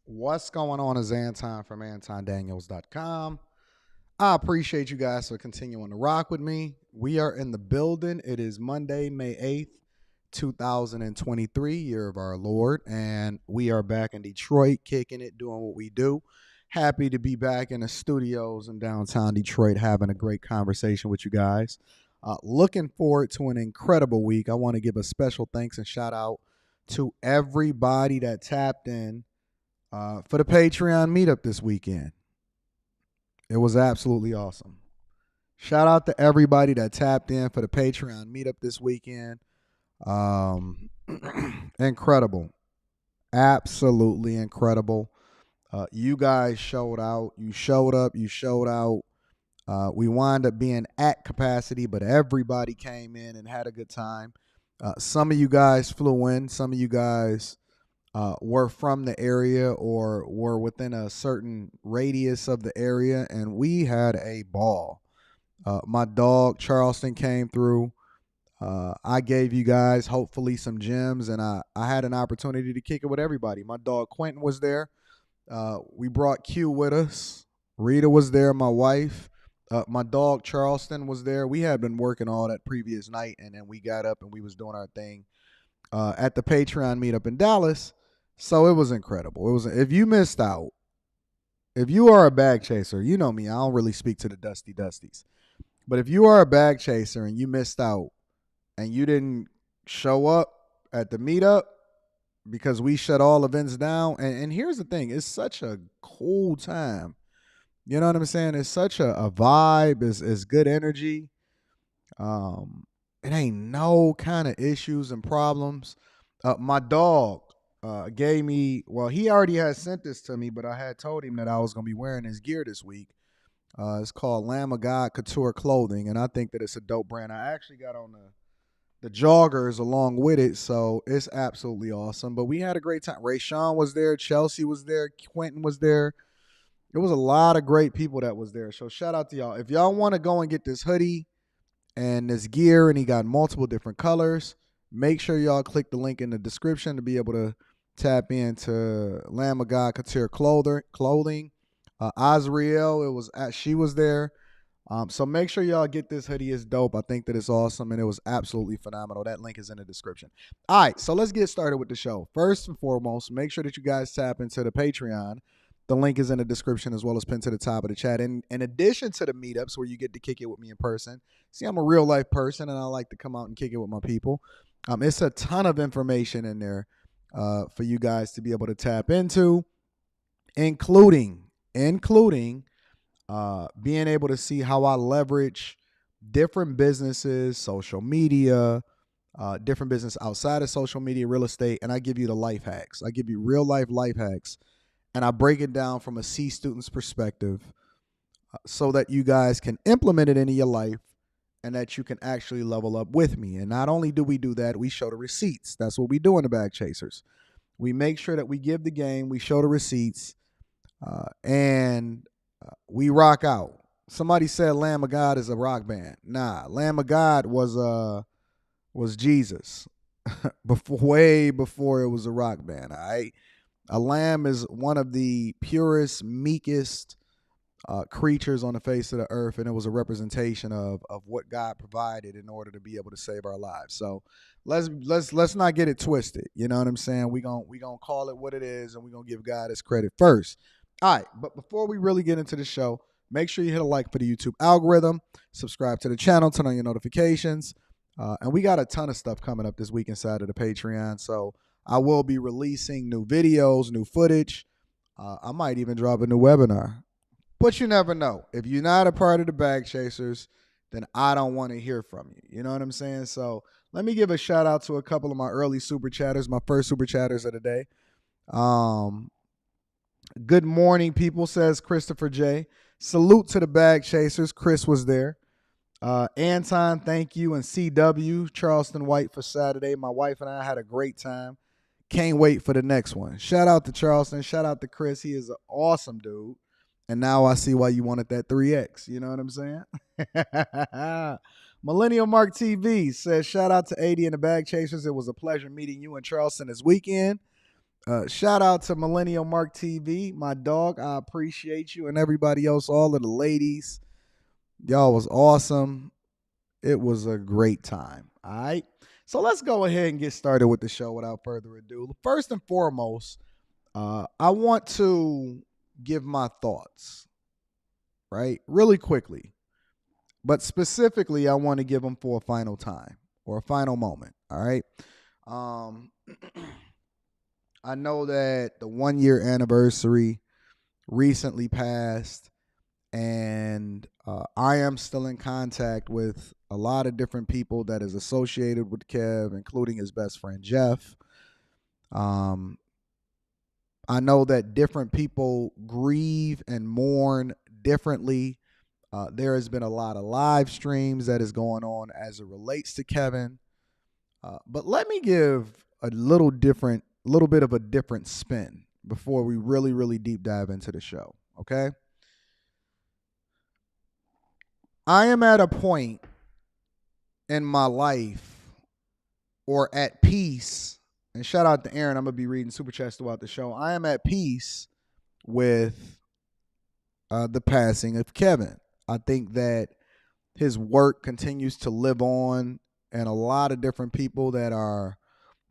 What's going on is Anton from AntonDaniels.com. I appreciate you guys for continuing to rock with me. We are in the building. It is Monday, May 8th, 2023, year of our Lord. And we are back in Detroit, kicking it, doing what we do. Happy to be back in the studios in downtown Detroit, having a great conversation with you guys. Looking forward to an incredible week. I want to give a special thanks and shout out to everybody that tapped in for the Patreon meetup this weekend. It was absolutely awesome. Shout out to everybody that tapped in for the Patreon meetup this weekend. Um, incredible. Absolutely incredible. You guys showed out. You showed up. You showed out. We wound up being at capacity, but everybody came in and had a good time. Some of you guys flew in. Some of you guys were from the area or were within a certain radius of the area, and we had a ball. My dog Charleston came through. I gave you guys hopefully some gems, and I had an opportunity to kick it with everybody. My dog Quentin was there. We brought Q with us. Rita was there, my wife. My dog Charleston was there. We had been working all that previous night, and then we got up and we was doing our thing at the Patreon meetup in Dallas. So it was incredible. It was, if you missed out, if you are a bag chaser, you know me, I don't really speak to the dusty dusties. But if you are a bag chaser and you missed out and you didn't show up at the meetup because we shut all events down, and here's the thing, it's such a cool time. You know what I'm saying? It's such a vibe, it's good energy. It ain't no kind of issues and problems. My dog gave me, well, he already had sent this to me, but I had told him that I was going to be wearing his gear this week. It's called Lamb of God Couture Clothing, and I think that it's a dope brand. I actually got on the joggers along with it, so it's absolutely awesome. But we had a great time. Ray Sean was there, Chelsea was there, Quentin was there. It was a lot of great people that was there. So shout out to y'all. If y'all want to go and get this hoodie and this gear, and he got multiple different colors, make sure y'all click the link in the description to be able to tap into Lamb of God Couture Clothing. Azriel, she was there. So make sure y'all get this hoodie. It's dope. I think that it's awesome, and it was absolutely phenomenal. That link is in the description. All right, so let's get started with the show. First and foremost, make sure that you guys tap into the Patreon. The link is in the description as well as pinned to the top of the chat. And in addition to the meetups where you get to kick it with me in person, see, I'm a real life person and I like to come out and kick it with my people. It's a ton of information in there for you guys to be able to tap into, including being able to see how I leverage different businesses, social media, different business outside of social media, real estate, and I give you the life hacks. I give you real life hacks, and I break it down from a C student's perspective so that you guys can implement it into your life and that you can actually level up with me. And not only do we do that, we show the receipts. That's what we do in the Bag Chasers. We make sure that we give the game, we show the receipts, and we rock out. Somebody said Lamb of God is a rock band. Nah, Lamb of God was Jesus way before it was a rock band. All right, a lamb is one of the purest, meekest creatures on the face of the earth, and it was a representation of what God provided in order to be able to save our lives. So let's not get it twisted. You know what I'm saying? We gonna call it what it is, and we gonna give God his credit first. All right, but before we really get into the show, make sure you hit a like for the YouTube algorithm, subscribe to the channel, turn on your notifications, and we got a ton of stuff coming up this week inside of the Patreon. So I will be releasing new videos, new footage. I might even drop a new webinar. But you never know. If you're not a part of the Bag Chasers, then I don't want to hear from you. You know what I'm saying? So let me give a shout out to a couple of my early super chatters, my first super chatters of the day. Good morning, people, says Christopher J. Salute to the Bag Chasers. Chris was there. Anton, thank you. And CW, Charleston White for Saturday. My wife and I had a great time. Can't wait for the next one. Shout out to Charleston. Shout out to Chris. He is an awesome dude. And now I see why you wanted that 3X. You know what I'm saying? Millennial Mark TV says, shout out to 80 and the Bag Chasers. It was a pleasure meeting you in Charleston this weekend. Shout out to Millennial Mark TV, my dog. I appreciate you and everybody else, all of the ladies. Y'all was awesome. It was a great time. All right. So let's go ahead and get started with the show without further ado. First and foremost, I want to give my thoughts, right? Really quickly. But specifically, I want to give them for a final time or a final moment. All right. Um, I know that the 1 year anniversary recently passed, and I am still in contact with a lot of different people that is associated with Kev, including his best friend Jeff. Um, I know that different people grieve and mourn differently. There has been a lot of live streams that is going on as it relates to Kevin. But let me give a little bit of a different spin before we really, really deep dive into the show. Okay. I am at a point in my life or at peace, and shout out to Aaron. I'm going to be reading super chats throughout the show. I am at peace with the passing of Kevin. I think that his work continues to live on, and a lot of different people that are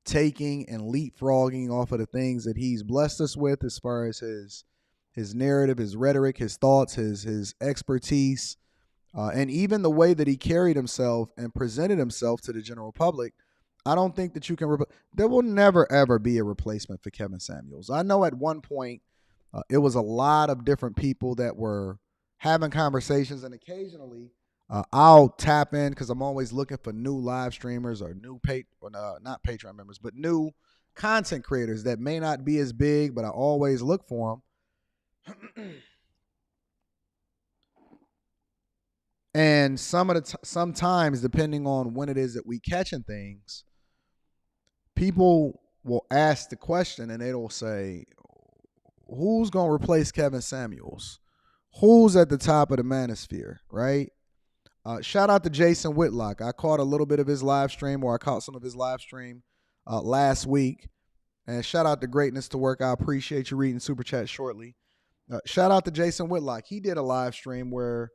taking and leapfrogging off of the things that he's blessed us with as far as his narrative, his rhetoric, his thoughts, his expertise, and even the way that he carried himself and presented himself to the general public. I don't think that you can. There will never ever be a replacement for Kevin Samuels. I know at one point it was a lot of different people that were having conversations, and occasionally I'll tap in because I'm always looking for new live streamers or not Patreon members, but new content creators that may not be as big, but I always look for them. And sometimes, depending on when it is that we catching things, people will ask the question and it'll say, "Who's gonna replace Kevin Samuels? Who's at the top of the manosphere?" Right? Shout out to Jason Whitlock. I caught a little bit of his live stream, or I caught some of his live stream last week. And shout out to Greatness to Work. I appreciate you reading super chat shortly. Shout out to Jason Whitlock. He did a live stream where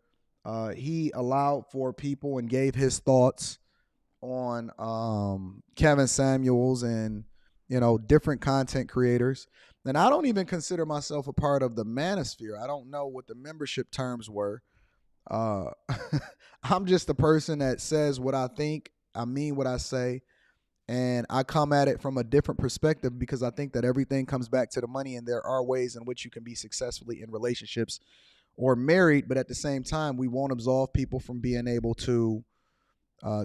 he allowed for people and gave his thoughts on Kevin Samuels and different content creators. And I don't even consider myself a part of the manosphere. I don't know what the membership terms were. I'm just a person that says what I think. I mean what I say. And I come at it from a different perspective because I think that everything comes back to the money, and there are ways in which you can be successfully in relationships or married, but at the same time, we won't absolve people from being able to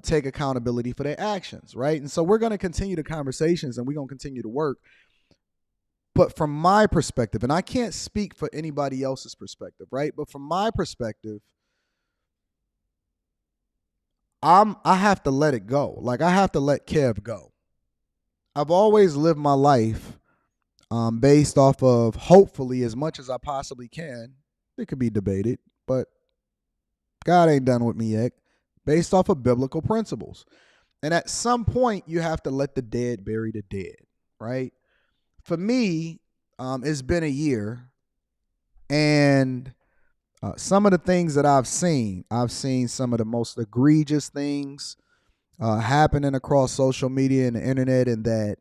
take accountability for their actions, right? And so we're going to continue the conversations and we're going to continue to work. But from my perspective, and I can't speak for anybody else's perspective, right? But from my perspective, I have to let it go. Like, I have to let Kev go. I've always lived my life based off of, hopefully, as much as I possibly can. It could be debated, but God ain't done with me yet. Based off of biblical principles. And at some point, you have to let the dead bury the dead, right? For me, it's been a year, and some of the things that I've seen some of the most egregious things happening across social media and the internet, and that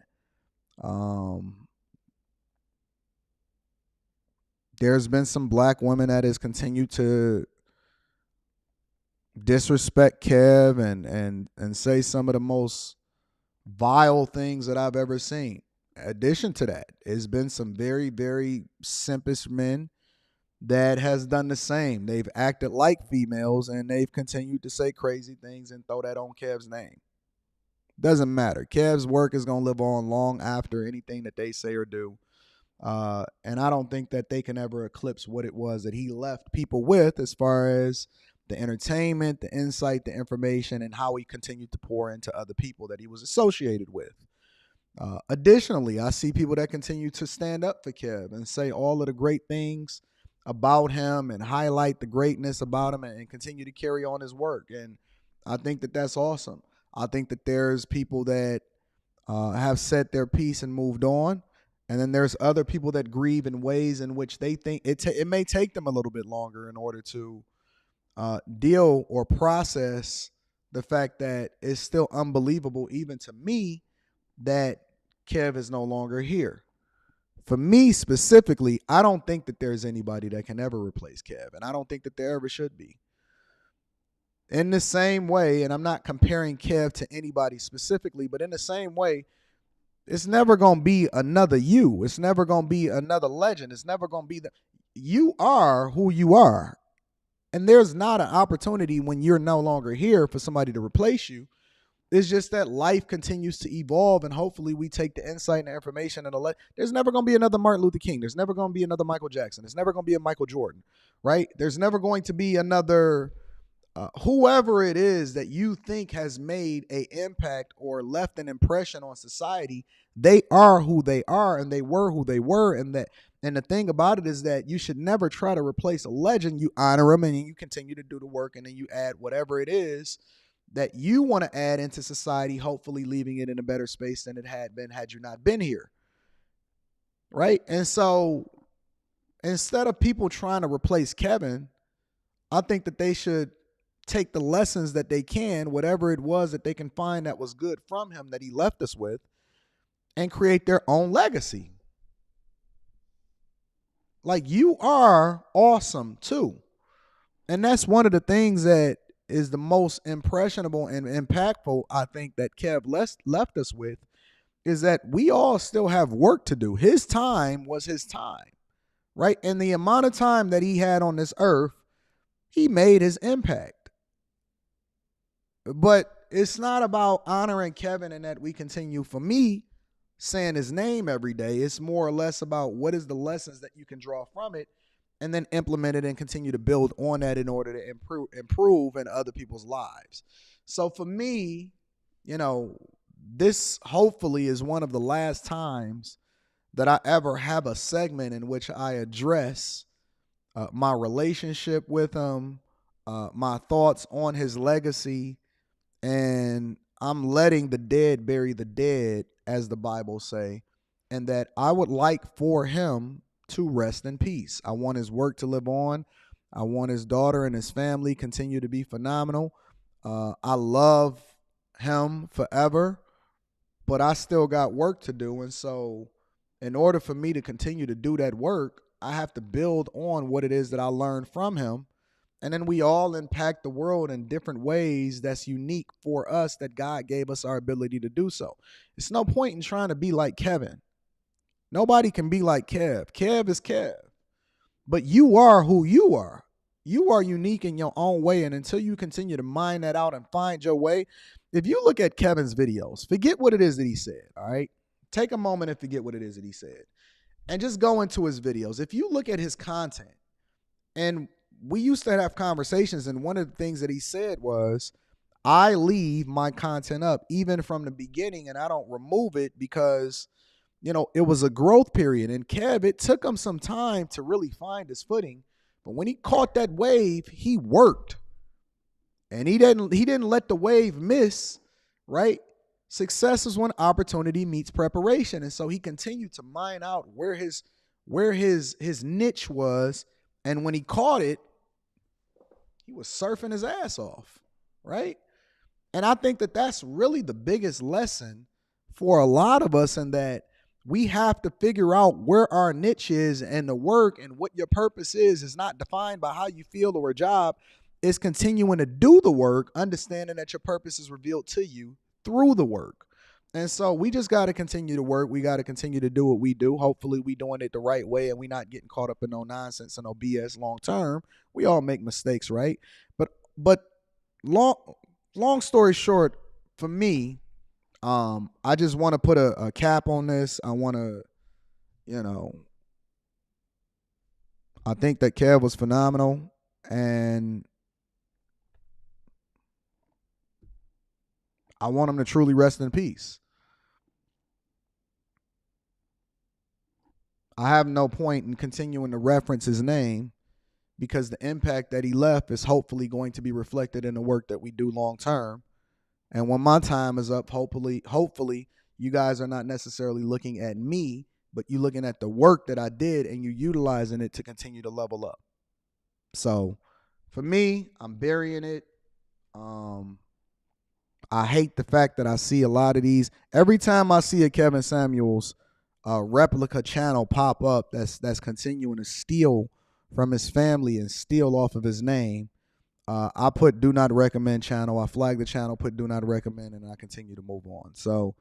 there's been some black women that has continued to disrespect Kev and say some of the most vile things that I've ever seen. In addition to that, there's been some very, very simpish men that has done the same. They've acted like females and they've continued to say crazy things and throw that on Kev's name. Doesn't matter. Kev's work is going to live on long after anything that they say or do. And I don't think that they can ever eclipse what it was that he left people with as far as the entertainment, the insight, the information, and how he continued to pour into other people that he was associated with. Additionally, I see people that continue to stand up for Kev and say all of the great things about him and highlight the greatness about him and continue to carry on his work. And I think that that's awesome. I think that there's people that have said their piece and moved on. And then there's other people that grieve in ways in which they think it may take them a little bit longer in order to deal or process the fact that it's still unbelievable, even to me, that Kev is no longer here. For me specifically, I don't think that there's anybody that can ever replace Kev, and I don't think that there ever should be. In the same way, and I'm not comparing Kev to anybody specifically, but in the same way, it's never going to be another you. It's never going to be another legend. It's never going to be you are who you are. And there's not an opportunity when you're no longer here for somebody to replace you. It's just that life continues to evolve, and hopefully we take the insight and the information and there's never going to be another Martin Luther King. There's never going to be another Michael Jackson. There's never going to be a Michael Jordan, right? There's never going to be another whoever it is that you think has made an impact or left an impression on society. They are who they are, and they were who they were. And the thing about it is that you should never try to replace a legend. You honor them, and you continue to do the work, and then you add whatever it is that you want to add into society, hopefully leaving it in a better space than it had been had you not been here. Right? And so instead of people trying to replace Kevin, I think that they should take the lessons that they can, whatever it was that they can find that was good from him that he left us with, and create their own legacy. Like, you are awesome too. And that's one of the things that is the most impressionable and impactful, I think, that Kev left us with, is that we all still have work to do. His time was his time, right? And the amount of time that he had on this earth, he made his impact. But it's not about honoring Kevin and that we continue, for me, saying his name every day. It's more or less about what is the lessons that you can draw from it and then implement it and continue to build on that in order to improve in other people's lives. So for me, this hopefully is one of the last times that I ever have a segment in which I address my relationship with him, my thoughts on his legacy, and I'm letting the dead bury the dead, as the Bible say, and that I would like for him to rest in peace. I want his work to live on. I want his daughter and his family continue to be phenomenal. I love him forever, but I still got work to do. And so in order for me to continue to do that work, I have to build on what it is that I learned from him. And then we all impact the world in different ways that's unique for us, that God gave us our ability to do so. It's no point in trying to be like Kevin. Nobody can be like Kev. Kev is Kev. But you are who you are. You are unique in your own way. And until you continue to mine that out and find your way, if you look at Kevin's videos, forget what it is that he said, all right? Take a moment and forget what it is that he said. And just go into his videos. If you look at his content, and we used to have conversations, and one of the things that he said was, I leave my content up even from the beginning, and I don't remove it because, it was a growth period. And Kev, it took him some time to really find his footing. But when he caught that wave, he worked. And he didn't let the wave miss, right? Success is when opportunity meets preparation. And so he continued to mine out where his niche was. And when he caught it, he was surfing his ass off, right? And I think that that's really the biggest lesson for a lot of us, in that we have to figure out where our niche is, and the work and what your purpose is not defined by how you feel or a job. It's continuing to do the work, understanding that your purpose is revealed to you through the work. And so we just got to continue to work. We got to continue to do what we do. Hopefully we doing it the right way, and we not getting caught up in no nonsense and no BS long term. We all make mistakes, right? But long story short, for me, I just want to put a cap on this. I want to, I think that Kev was phenomenal, and I want him to truly rest in peace. I have no point in continuing to reference his name, because the impact that he left is hopefully going to be reflected in the work that we do long term. And when my time is up, hopefully you guys are not necessarily looking at me but you're looking at the work that I did and you're utilizing it to continue to level up. So for me, I'm burying it. I hate the fact that I see a lot of these. Every time I see a Kevin Samuels replica channel pop up that's continuing to steal from his family and steal off of his name, I put do not recommend channel. I flag the channel, put do not recommend, and I continue to move on. So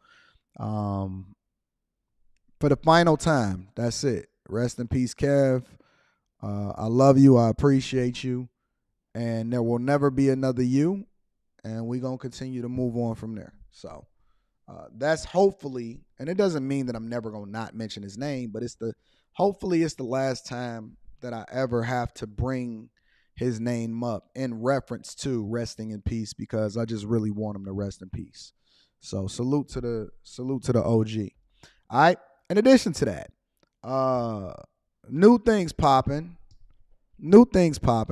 for the final time, that's it. Rest in peace, Kev. I love you. I appreciate you. And there will never be another you. And we're going to continue to move on from there. So that's hopefully, and it doesn't mean that I'm never going to not mention his name, but hopefully it's the last time that I ever have to bring his name up in reference to resting in peace, because I just really want him to rest in peace. So salute to the OG. All right. In addition to that, new things popping. All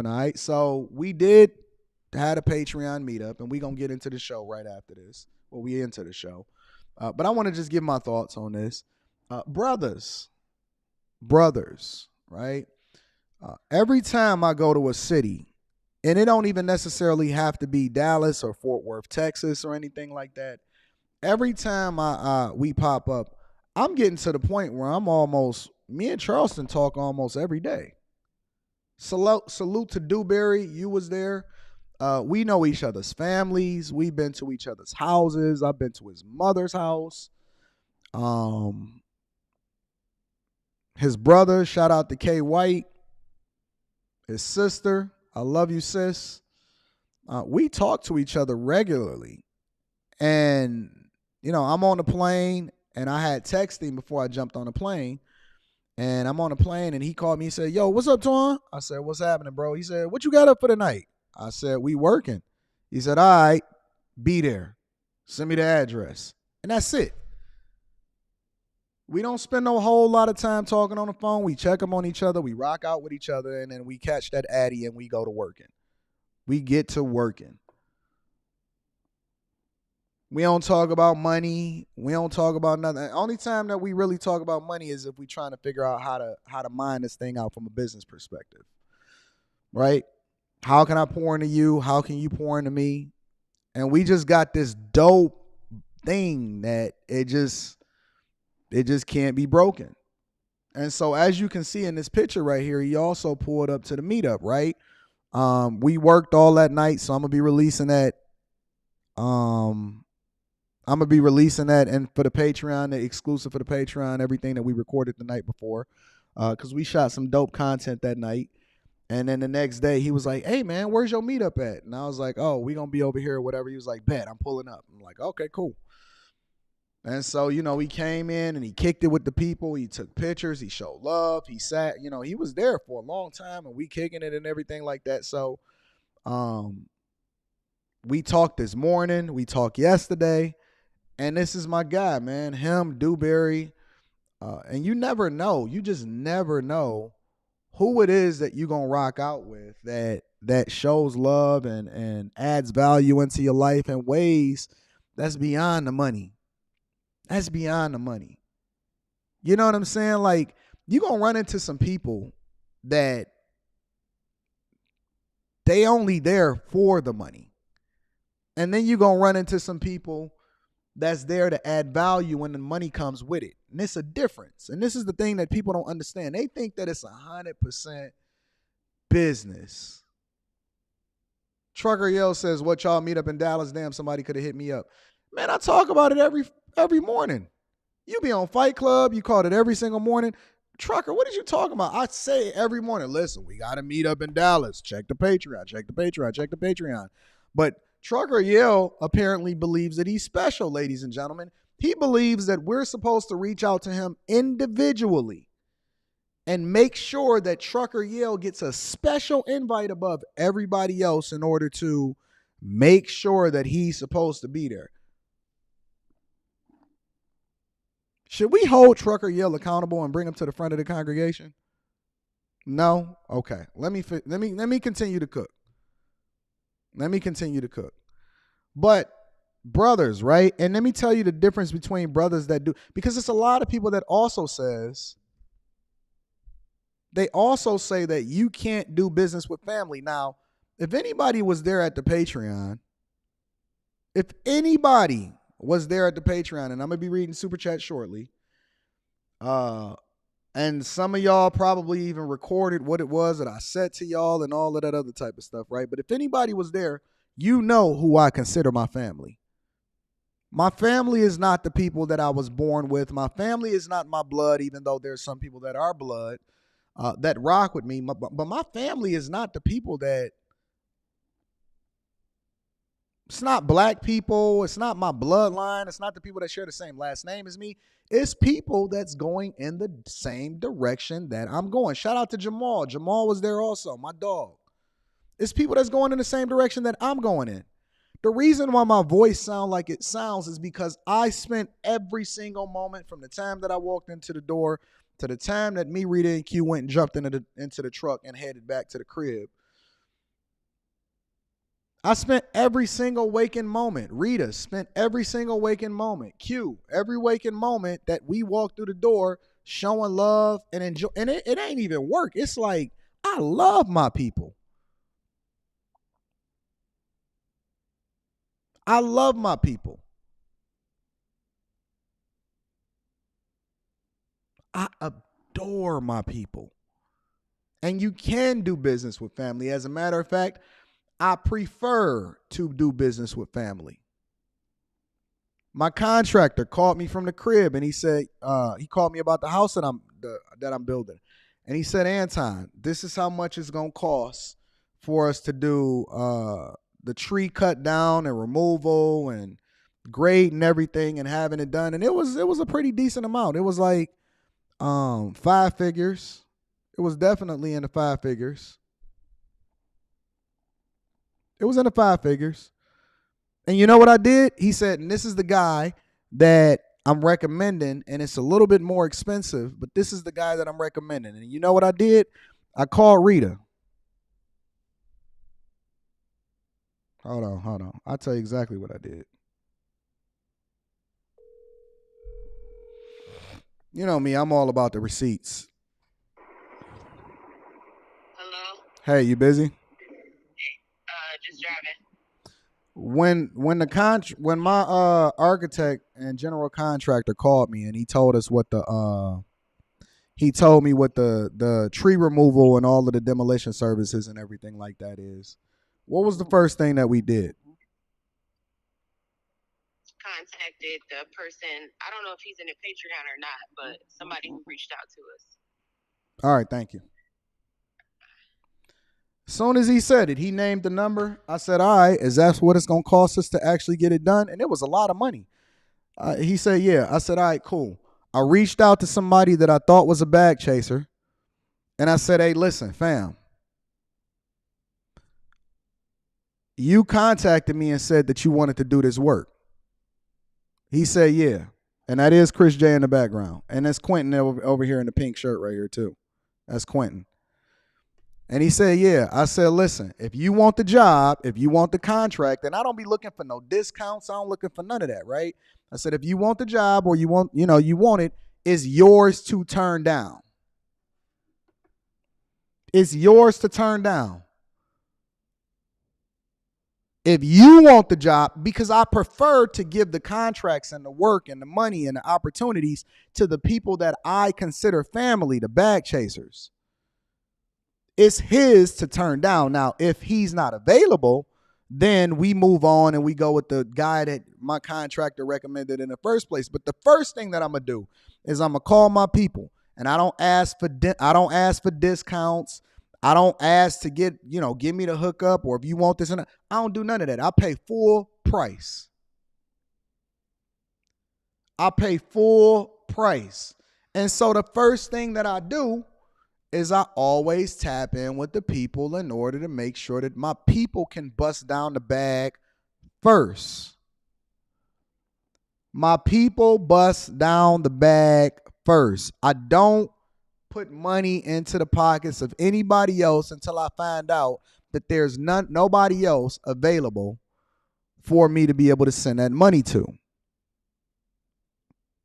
right. So we had a Patreon meetup, and we're going to get into the show right after this. Well, we into the show. But I want to just give my thoughts on this. Brothers, right? Every time I go to a city, and it don't even necessarily have to be Dallas or Fort Worth, Texas, or anything like that. Every time we pop up, I'm getting to the point where me and Charleston talk almost every day. Salute to Dewberry. You was there. We know each other's families. We've been to each other's houses. I've been to his mother's house. His brother, shout out to K White. His sister, I love you, sis. We talk to each other regularly. And, I'm on the plane, and I had texting before I jumped on the plane. And I'm on the plane, and he called me and said, yo, what's up, Twan? I said, what's happening, bro? He said, what you got up for the night? I said, we working. He said, all right, be there. Send me the address. And that's it. We don't spend no whole lot of time talking on the phone. We check them on each other. We rock out with each other, and then we catch that Addy, and we go to working. We get to working. We don't talk about money. We don't talk about nothing. The only time that we really talk about money is if we're trying to figure out how to mine this thing out from a business perspective, right? How can I pour into you? How can you pour into me? And we just got this dope thing that it just can't be broken. And so as you can see in this picture right here, he also pulled up to the meetup, right? We worked all that night, so I'm going to be releasing that. And for the Patreon, the exclusive for the Patreon, everything that we recorded the night before, because we shot some dope content that night. And then the next day, he was like, hey, man, where's your meetup at? And I was like, oh, we going to be over here or whatever. He was like, bet, I'm pulling up. I'm like, okay, cool. And so, he came in and he kicked it with the people. He took pictures. He showed love. He sat, he was there for a long time, and we kicking it and everything like that. So we talked this morning. We talked yesterday. And this is my guy, man. Him, Dewberry. And you never know. You just never know who it is that you're going to rock out with that shows love and adds value into your life in ways that's beyond the money. That's beyond the money. You know what I'm saying? Like, you're going to run into some people that they only there for the money. And then you're going to run into some people that's there to add value when the money comes with it. And it's a difference. And this is the thing that people don't understand. They think that it's 100% business. Trucker Yell says, what y'all meet up in Dallas? Damn, somebody could have hit me up. Man, I talk about it every morning. You be on Fight Club. You called it every single morning. Trucker, what did you talking about? I say every morning, listen, we got to meet up in Dallas. Check the Patreon. But Trucker Yell apparently believes that he's special, ladies and gentlemen. He believes that we're supposed to reach out to him individually and make sure that Trucker Yell gets a special invite above everybody else in order to make sure that he's supposed to be there. Should we hold Trucker Yell accountable and bring him to the front of the congregation? No? Okay. Let me continue to cook. But brothers, right? And let me tell you the difference between brothers that do, because it's a lot of people that also says, they also say that you can't do business with family. Now, if anybody was there at the Patreon, if anybody was there at the Patreon, and I'm gonna be reading super chat shortly, and some of y'all probably even recorded what it was that I said to y'all and all of that other type of stuff, right? But if anybody was there, you know who I consider my family. My family is not the people that I was born with. My family is not my blood, even though there's some people that are blood that rock with me. But my family is not the people that, it's not black people. It's not my bloodline. It's not the people that share the same last name as me. It's people that's going in the same direction that I'm going. Shout out to Jamal. Jamal was there also, my dog. It's people that's going in the same direction that I'm going in. The reason why my voice sounds like it sounds is because I spent every single moment from the time that I walked into the door to the time that me, Rita, and Q went and jumped into the truck and headed back to the crib. I spent every single waking moment. Rita spent every single waking moment. Q, every waking moment that we walked through the door showing love and enjoy. And it ain't even work. It's like, I love my people. I love my people. I adore my people. And you can do business with family. As a matter of fact, I prefer to do business with family. My contractor called me from the crib and he said, he called me about the house that I'm building. And he said, Anton, this is how much it's gonna cost for us to do the tree cut down and removal and grade and everything and having it done. And it was a pretty decent amount. It was like 5 figures. It was definitely in the 5 figures. It was in the 5 figures. And you know what I did? He said, and this is the guy that I'm recommending, and it's a little bit more expensive, but this is the guy that I'm recommending. And you know what I did? I called Rita. Hold on. I'll tell you exactly what I did. You know me, I'm all about the receipts. Hello? Hey, you busy? Just driving. When my architect and general contractor called me and he told us what he told me what the tree removal and all of the demolition services and everything like that is, what was the first thing that we did? Contacted the person. I don't know if he's in the Patreon or not, but somebody who reached out to us. All right, thank you. As soon as he said it, he named the number. I said, all right, is that what it's going to cost us to actually get it done? And it was a lot of money. He said, yeah. I said, all right, cool. I reached out to somebody that I thought was a bag chaser. And I said, hey, listen, fam. You contacted me and said that you wanted to do this work. He said, yeah. And that is Chris J in the background. And that's Quentin over here in the pink shirt right here too. That's Quentin. And he said, yeah. I said, listen, if you want the job, if you want the contract, then I don't be looking for no discounts. I don't looking for none of that, right? I said, if you want the job or you want it, it's yours to turn down. It's yours to turn down. If you want the job, because I prefer to give the contracts and the work and the money and the opportunities to the people that I consider family, the bag chasers. It's his to turn down. Now, if he's not available, then we move on and we go with the guy that my contractor recommended in the first place. But the first thing that I'm gonna do is I'm gonna call my people, and I don't ask for discounts. I don't ask to give me the hookup, or if you want this and that. I don't do none of that. I pay full price. And so the first thing that I do is I always tap in with the people in order to make sure that my people can bust down the bag first. My people bust down the bag first. I don't put money into the pockets of anybody else until I find out that there's nobody else available for me to be able to send that money to.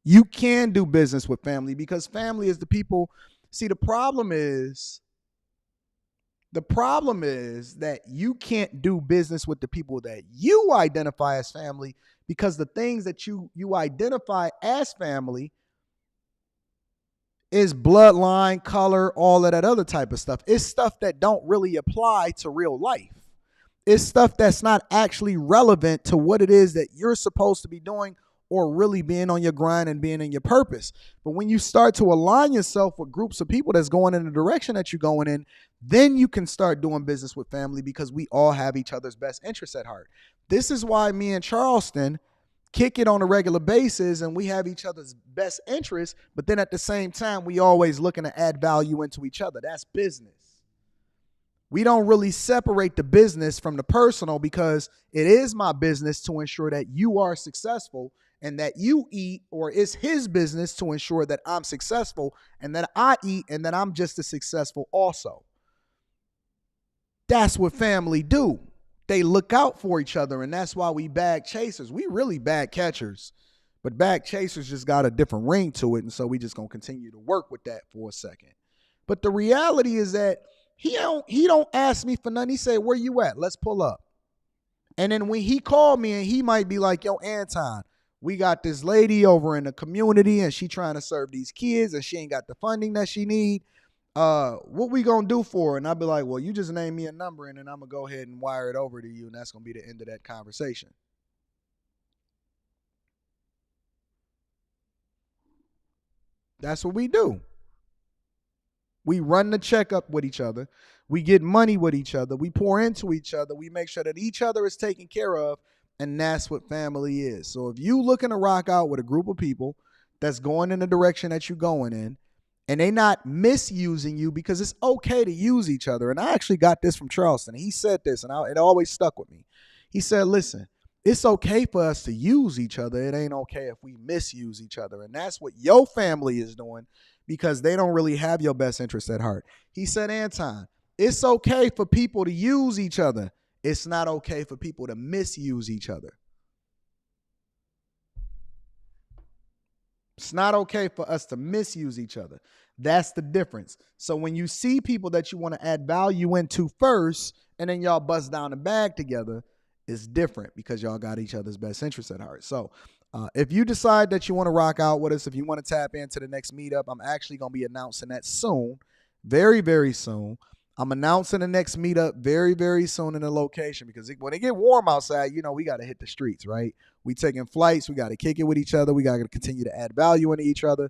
You can do business with family because family is the people. See, the problem is that you can't do business with the people that you identify as family because the things that you identify as family is bloodline, color, all of that other type of stuff. It's stuff that don't really apply to real life. It's stuff that's not actually relevant to what it is that you're supposed to be doing or really being on your grind and being in your purpose. But when you start to align yourself with groups of people that's going in the direction that you're going in, then you can start doing business with family because we all have each other's best interests at heart. This is why me and Charleston kick it on a regular basis and we have each other's best interests, but then at the same time, we always looking to add value into each other. That's business. We don't really separate the business from the personal because it is my business to ensure that you are successful and that you eat, or it's his business to ensure that I'm successful and that I eat and that I'm just as successful also. That's what family do. They look out for each other, and that's why we bag chasers. We really bag catchers, but bag chasers just got a different ring to it, and so we just gonna continue to work with that for a second. But the reality is that he don't ask me for nothing. He say, "Where you at? Let's pull up." And then when he called me, and he might be like, "Yo, Anton, we got this lady over in the community, and she trying to serve these kids, and she ain't got the funding that she need. What we gonna do for her?" And I'll be like, "Well, you just name me a number and then I'm gonna go ahead and wire it over to you, and that's gonna be the end of that conversation." That's what we do. We run the checkup with each other. We get money with each other. We pour into each other. We make sure that each other is taken care of, and that's what family is. So if you looking to rock out with a group of people that's going in the direction that you're going in, and they not misusing you, because it's okay to use each other. And I actually got this from Charleston. He said this, and it always stuck with me. He said, "Listen, it's okay for us to use each other. It ain't okay if we misuse each other." And that's what your family is doing because they don't really have your best interest at heart. He said, "Anton, it's okay for people to use each other. It's not okay for people to misuse each other." It's not okay for us to misuse each other. That's the difference. So when you see people that you want to add value into first, and then y'all bust down the bag together, it's different because y'all got each other's best interests at heart. So if you decide that you want to rock out with us, if you want to tap into the next meetup, I'm actually going to be announcing that soon, very, very soon. I'm announcing the next meetup very, very soon in the location because when it get warm outside, we got to hit the streets, right? We taking flights. We got to kick it with each other. We got to continue to add value into each other,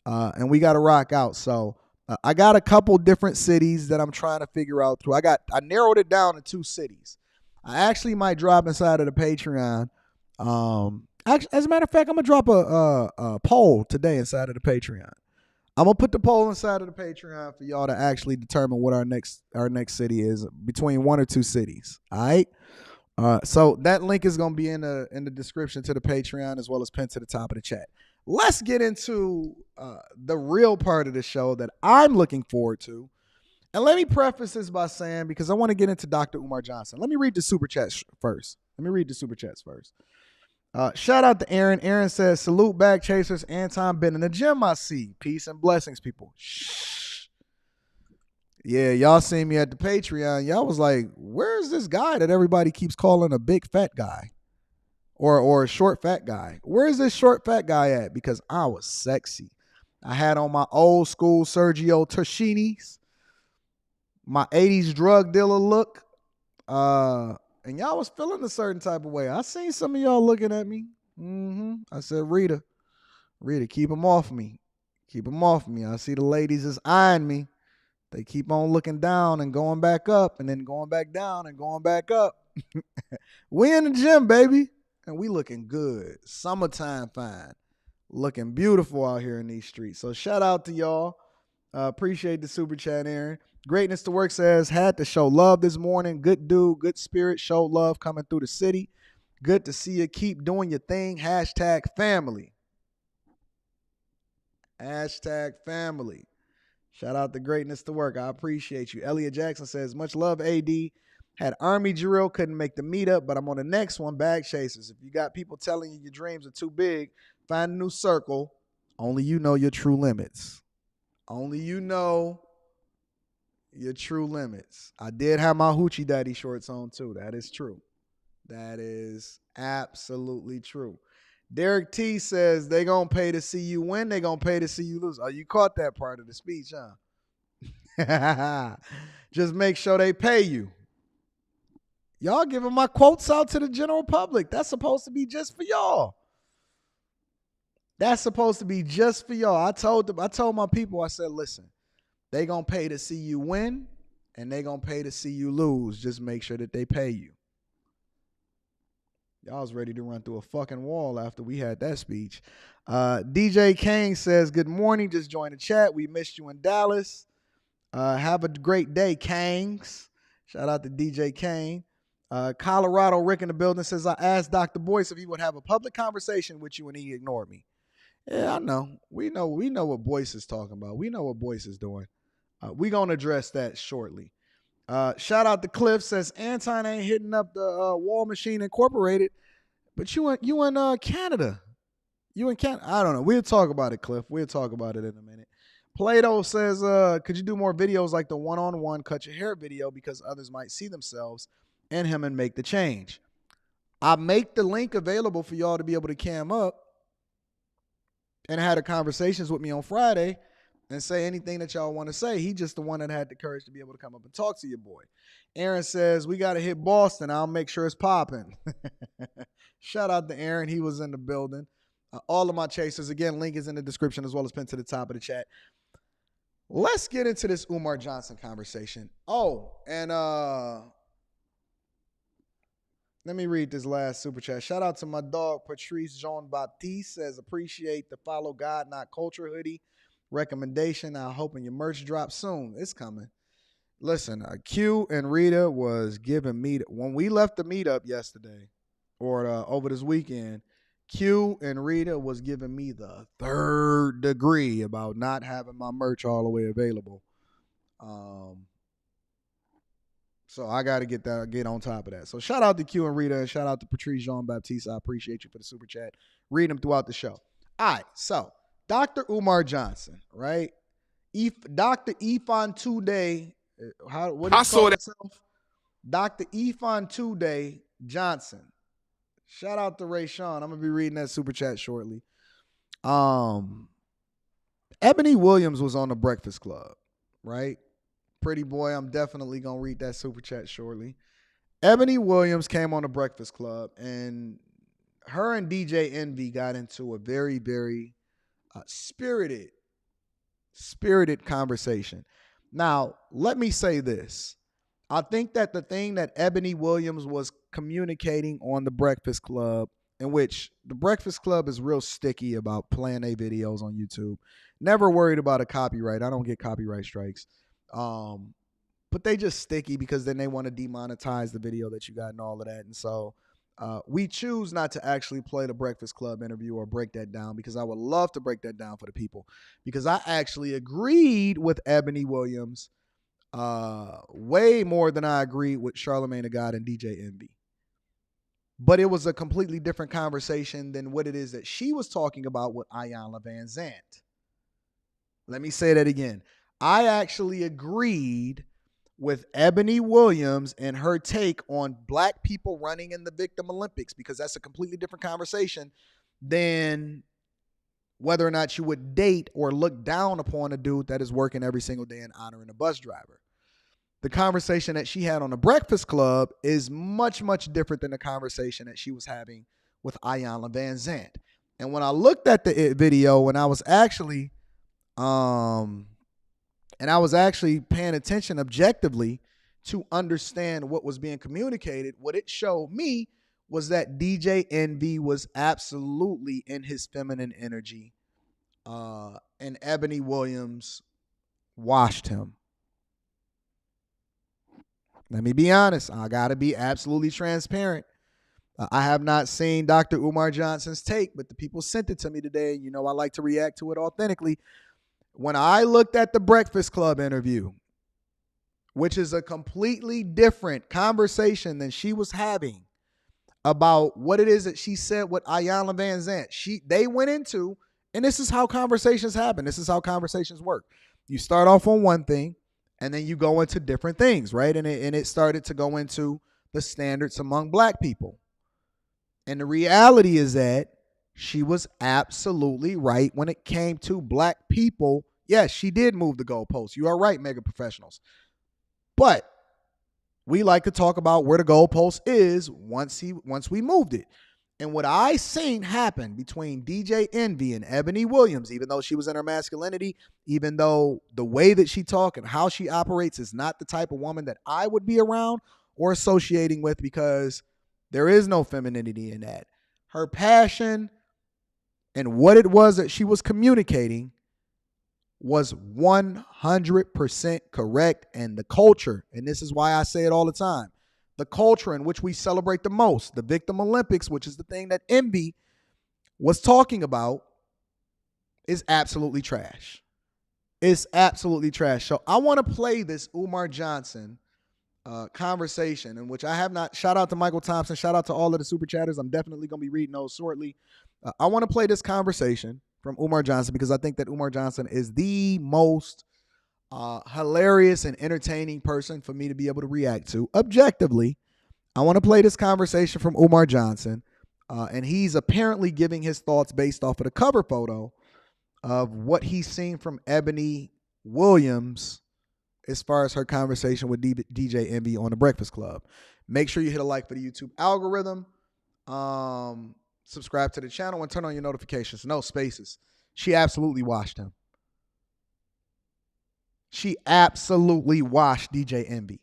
and we got to rock out. So I got a couple different cities that I'm trying to figure out through. I narrowed it down to 2 cities. I actually might drop inside of the Patreon. As a matter of fact, I'm gonna drop a poll today inside of the Patreon. I'm gonna put the poll inside of the Patreon for y'all to actually determine what our next city is, between 1 or 2 cities. All right. So that link is gonna be in the description to the Patreon as well as pinned to the top of the chat. Let's get into the real part of the show that I'm looking forward to. And let me preface this by saying, because I want to get into Dr. Umar Johnson. Let me read the super chats first. Shout out to Aaron. Aaron says, "Salute back chasers. Anton been in the gym, I see. Peace and blessings, people." Shh. Yeah, y'all seen me at the Patreon. Y'all was like, "Where's this guy that everybody keeps calling a big fat guy? Or a short fat guy? Where's this short fat guy at?" Because I was sexy. I had on my old school Sergio Tashinis, my 80s drug dealer look. And y'all was feeling a certain type of way. I seen some of y'all looking at me. I said, Rita, keep them off me. Keep them off me. I see the ladies is eyeing me. They keep on looking down and going back up and then going back down and going back up. We in the gym, baby. And we looking good. Summertime fine. Looking beautiful out here in these streets. So shout out to y'all. Appreciate the super chat, Aaron. Greatness to Work says, "Had to show love this morning. Good dude, good spirit, show love coming through the city. Good to see you. Keep doing your thing. Hashtag family." Hashtag family. Shout out to Greatness to Work. I appreciate you. Elliot Jackson says, "Much love, AD. Had Army drill, couldn't make the meetup, but I'm on the next one, Bag Chasers. If you got people telling you your dreams are too big, find a new circle. Only you know your true limits. Only you know your true limits. I did have my Hoochie Daddy shorts on too. That is true. That is absolutely true. Derek T says they gonna pay to see you win. They gonna pay to see you lose. Oh, you caught that part of the speech, huh? Just make sure they pay you. Y'all giving my quotes out to the general public. That's supposed to be just for y'all. That's supposed to be just for y'all. I told my people, I said, listen, they gonna pay to see you win, and they gonna pay to see you lose. Just make sure that they pay you. Y'all was ready to run through a fucking wall after we had that speech. DJ Kane says, good morning. Just joined the chat. We missed you in Dallas. Have a great day, Kangs. Shout out to DJ Kane. Colorado Rick in the building says, I asked Dr. Boyce if he would have a public conversation with you and he ignored me. Yeah, I know. We know what Boyce is talking about. We know what Boyce is doing. We're going to address that shortly. Shout out to Cliff says, Anton ain't hitting up the Wall Machine Incorporated, but you in Canada. You in Canada. I don't know. We'll talk about it, Cliff. We'll talk about it in a minute. Plato says, could you do more videos like the one-on-one cut your hair video because others might see themselves in him and make the change? I make the link available for y'all to be able to cam up and had conversations with me on Friday and say anything that y'all want to say. He just the one that had the courage to be able to come up and talk to your boy. Aaron says, we got to hit Boston. I'll make sure it's popping. Shout out to Aaron. He was in the building. All of my chasers, again, link is in the description as well as pinned to the top of the chat. Let's get into this Umar Johnson conversation. Oh, and let me read this last super chat. Shout out to my dog, Patrice Jean Baptiste, says, appreciate the Follow God, Not Culture hoodie recommendation. I'm hoping your merch drops soon. It's coming. Listen, Q and Rita was giving me, when we left the meetup yesterday or over this weekend, Q and Rita was giving me the third degree about not having my merch all the way available. So I got to get on top of that. So shout out to Q and Rita and shout out to Patrice Jean-Baptiste. I appreciate you for the super chat. Read them throughout the show. All right, so Dr. Umar Johnson, right? Dr. Ifan Tuday, what do you call himself? Dr. Ifan Tuday Johnson. Shout out to Ray Sean. I'm going to be reading that super chat shortly. Ebony Williams was on the Breakfast Club, right? Pretty boy, I'm definitely going to read that super chat shortly. Ebony Williams came on the Breakfast Club, and her and DJ Envy got into a very, very spirited conversation. Now, let me say this. I think that the thing that Ebony Williams was communicating on the Breakfast Club, in which the Breakfast Club is real sticky about playing their videos on YouTube. Never worried about a copyright. I don't get copyright strikes. But they just sticky because then they want to demonetize the video that you got and all of that. And so we choose not to actually play the Breakfast Club interview or break that down, because I would love to break that down for the people, because I actually agreed with Ebony Williams way more than I agreed with Charlamagne the God and DJ Envy. But it was a completely different conversation than what it is that she was talking about with Ayanna Van Zant. Let me say that again. I actually agreed with Ebony Williams and her take on black people running in the Victim Olympics, because that's a completely different conversation than whether or not you would date or look down upon a dude that is working every single day and honoring a bus driver. The conversation that she had on the Breakfast Club is much, much different than the conversation that she was having with Ayanna Van Zant. And when I looked at the video, and I was actually paying attention objectively to understand what was being communicated, what it showed me was that DJ Envy was absolutely in his feminine energy. And Ebony Williams washed him. Let me be honest. I got to be absolutely transparent. I have not seen Dr. Umar Johnson's take, but the people sent it to me today. You know, I like to react to it authentically. When I looked at the Breakfast Club interview which is a completely different conversation than she was having about what it is that she said with Ayanna Van Zant. They went into, and this is how conversations happen. This is how conversations work. You start off on one thing, and then you go into different things, right? And it started to go into the standards among black people. And the reality is that she was absolutely right when it came to black people. Yes, she did move the goalposts. You are right, mega professionals. But we like to talk about where the goalpost is once we moved it. And what I seen happen between DJ Envy and Ebony Williams, even though she was in her masculinity, even though the way that she talks and how she operates is not the type of woman that I would be around or associating with, because there is no femininity in that. Her passion and what it was that she was communicating was 100% correct. And the culture, and this is why I say it all the time, the culture in which we celebrate the most, the Victim Olympics, which is the thing that Envy was talking about, is absolutely trash. It's absolutely trash. So I want to play this Umar Johnson conversation, in which I have not, shout out to Michael Thompson, shout out to all of the super chatters. I'm definitely going to be reading those shortly. I want to play this conversation from Umar Johnson because I think that Umar Johnson is the most hilarious and entertaining person for me to be able to react to objectively. I want to play this conversation from Umar Johnson, and he's apparently giving his thoughts based off of the cover photo of what he's seen from Ebony Williams as far as her conversation with DJ Envy on The Breakfast Club. Make sure you hit a like for the YouTube algorithm. Subscribe to the channel and turn on your notifications. No spaces. She absolutely washed him. She absolutely washed DJ Envy.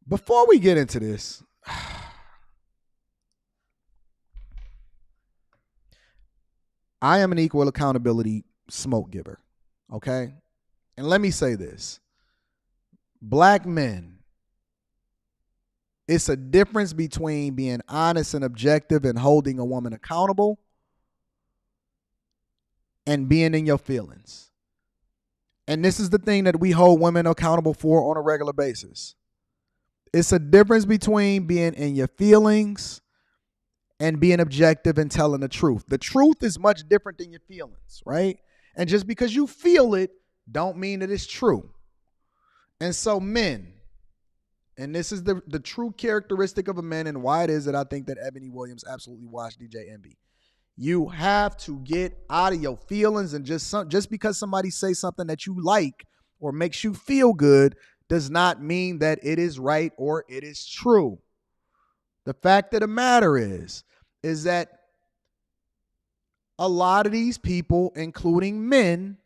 Before we get into this, I am an equal accountability smoke giver, okay? And let me say this. Black men, it's a difference between being honest and objective and holding a woman accountable and being in your feelings. And this is the thing that we hold women accountable for on a regular basis. It's a difference between being in your feelings and being objective and telling the truth. The truth is much different than your feelings, right? And just because you feel it don't mean that it's true. And so men, and this is the true characteristic of a man and why it is that I think that Ebony Williams absolutely washed DJ Envy. You have to get out of your feelings, and just because somebody says something that you like or makes you feel good does not mean that it is right or it is true. The fact of the matter is that a lot of these people, including men,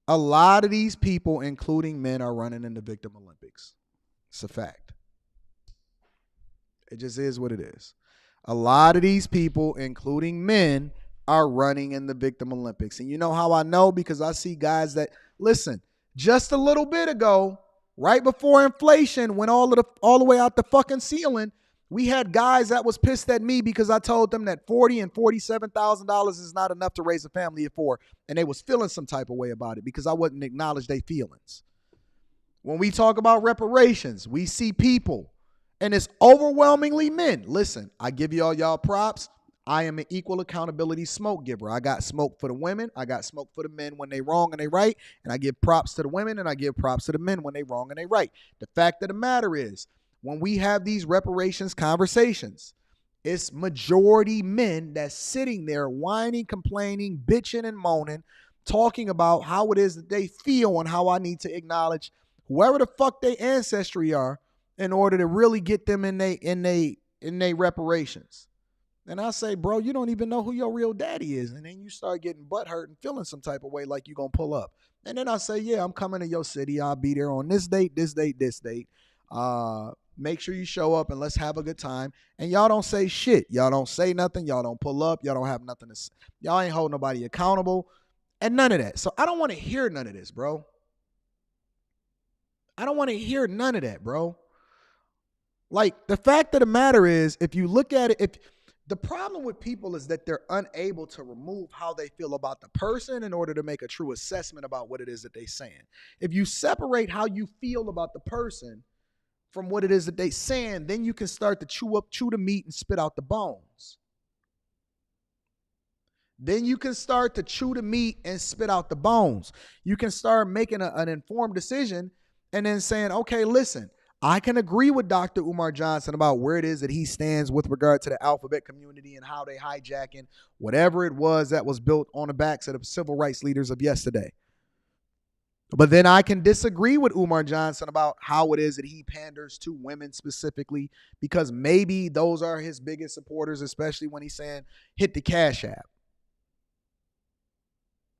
are running in the Victim Olympics. It's a fact. It just is what it is. A lot of these people, including men, are running in the Victim Olympics. And you know how I know? Because I see guys that, listen, just a little bit ago, right before inflation went all the way out the fucking ceiling, we had guys that was pissed at me because I told them that $40,000 and $47,000 is not enough to raise a family of four. And they was feeling some type of way about it because I wouldn't acknowledge their feelings. When we talk about reparations, we see people, and it's overwhelmingly men. Listen, I give y'all props. I am an equal accountability smoke giver. I got smoke for the women. I got smoke for the men when they wrong and they right. And I give props to the women and I give props to the men when they wrong and they right. The fact of the matter is, when we have these reparations conversations, it's majority men that's sitting there whining, complaining, bitching and moaning, talking about how it is that they feel and how I need to acknowledge whoever the fuck their ancestry are in order to really get them in they reparations. And I say, bro, you don't even know who your real daddy is. And then you start getting butthurt and feeling some type of way like you're going to pull up. And then I say, yeah, I'm coming to your city. I'll be there on this date, this date, this date. Make sure you show up and let's have a good time. And y'all don't say shit. Y'all don't say nothing. Y'all don't pull up. Y'all don't have nothing to say. Y'all ain't holding nobody accountable and none of that. So I don't want to hear none of this, bro. I don't want to hear none of that, bro. Like, the fact of the matter is, if you look at it, if The problem with people is that they're unable to remove how they feel about the person in order to make a true assessment about what it is that they're saying. If you separate how you feel about the person from what it is that they're saying, then you can start to chew the meat and spit out the bones. Then you can start to chew the meat and spit out the bones. You can start making an informed decision and then saying, okay, listen, I can agree with Dr. Umar Johnson about where it is that he stands with regard to the alphabet community and how they hijacking whatever it was that was built on the backs of the civil rights leaders of yesterday. But then I can disagree with Umar Johnson about how it is that he panders to women specifically, because maybe those are his biggest supporters, especially when he's saying hit the Cash App.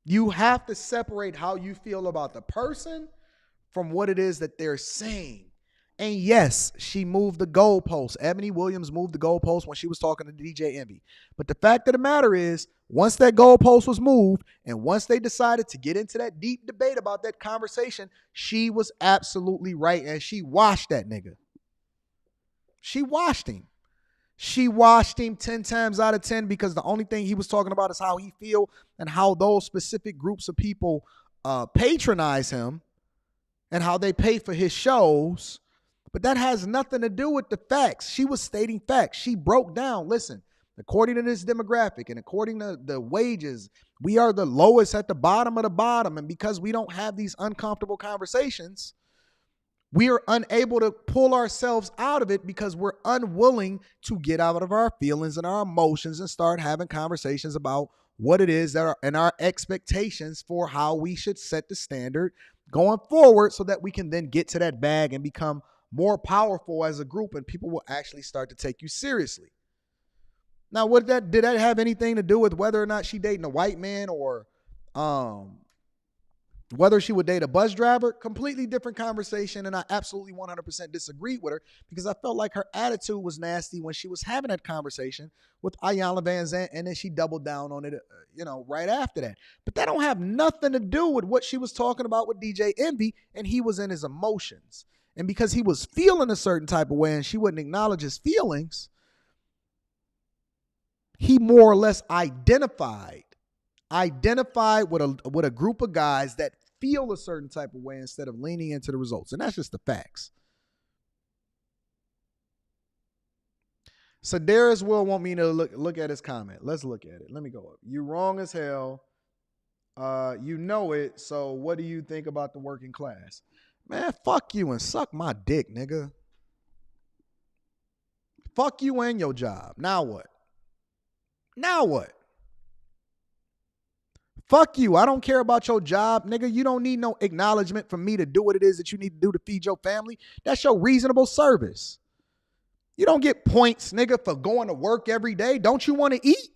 You have to separate how you feel about the person from what it is that they're saying. And yes, she moved the goalpost. Ebony Williams moved the goalpost when she was talking to DJ Envy. But the fact of the matter is, once that goalpost was moved and once they decided to get into that deep debate about that conversation, she was absolutely right. And she washed that nigga. She washed him. She washed him 10 times out of 10 because the only thing he was talking about is how he feel and how those specific groups of people patronize him and how they pay for his shows. But that has nothing to do with the facts. She was stating facts. She broke down, listen, according to this demographic and according to the wages, we are the lowest at the bottom of the bottom. And because we don't have these uncomfortable conversations, we are unable to pull ourselves out of it because we're unwilling to get out of our feelings and our emotions and start having conversations about what it is that are and our expectations for how we should set the standard going forward so that we can then get to that bag and become more powerful as a group and people will actually start to take you seriously. Now, did that have anything to do with whether or not she dating a white man or whether she would date a bus driver? Completely different conversation, and I absolutely 100% disagreed with her because I felt like her attitude was nasty when she was having that conversation with Ayanna Van Zandt, and then she doubled down on it, right after that. But that don't have nothing to do with what she was talking about with DJ Envy, and he was in his emotions. And because he was feeling a certain type of way and she wouldn't acknowledge his feelings, he more or less identified with a group of guys that feel a certain type of way instead of leaning into the results. And that's just the facts. So Darius will want me to look at his comment. Let's look at it. Let me go up. You wrong as hell. You know it. So what do you think about the working class? Man, fuck you and suck my dick, nigga. Fuck you and your job. Now what? Now what? Fuck you. I don't care about your job, nigga. You don't need no acknowledgement from me to do what it is that you need to do to feed your family. That's your reasonable service. You don't get points, nigga, for going to work every day. Don't you want to eat?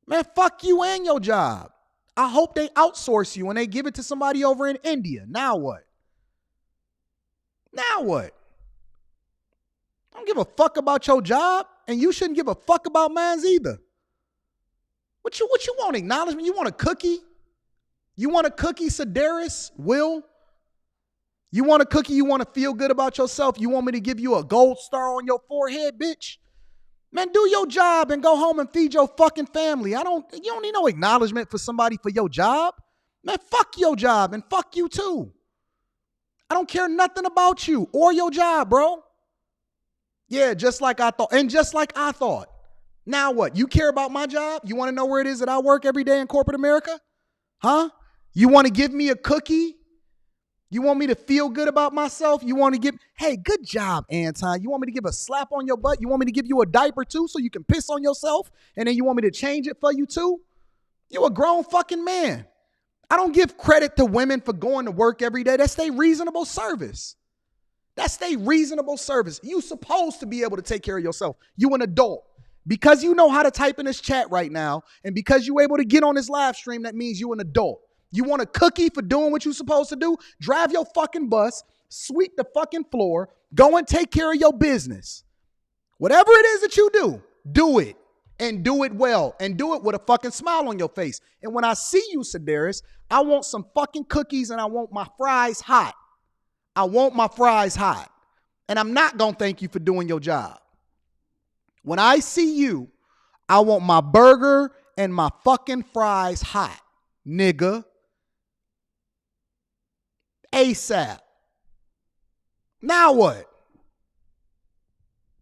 Man, fuck you and your job. I hope they outsource you and they give it to somebody over in India. Now what? Now what? I don't give a fuck about your job, and you shouldn't give a fuck about mine either. What you want, acknowledgement? You want a cookie? You want a cookie, Sedaris? Will? You want a cookie? You want to feel good about yourself? You want me to give you a gold star on your forehead, bitch? Man, do your job and go home and feed your fucking family. You don't need no acknowledgement for somebody for your job. Man, fuck your job and fuck you too. I don't care nothing about you or your job, bro. Yeah, just like I thought. And just like I thought. Now what? You care about my job? You want to know where it is that I work every day in corporate America? Huh? You want to give me a cookie? You want me to feel good about myself? You want to give, hey, good job, Anton. You want me to give a slap on your butt? You want me to give you a diaper too so you can piss on yourself? And then you want me to change it for you too? You a grown fucking man. I don't give credit to women for going to work every day. That's their reasonable service. That's their reasonable service. You supposed to be able to take care of yourself. You an adult. Because you know how to type in this chat right now, and because you able to get on this live stream, that means you an adult. You want a cookie for doing what you supposed to do? Drive your fucking bus, sweep the fucking floor, go and take care of your business. Whatever it is that you do it. And do it well. And do it with a fucking smile on your face. And when I see you, Sedaris, I want some fucking cookies and I want my fries hot. I want my fries hot. And I'm not going to thank you for doing your job. When I see you, I want my burger and my fucking fries hot, nigga. ASAP. Now what?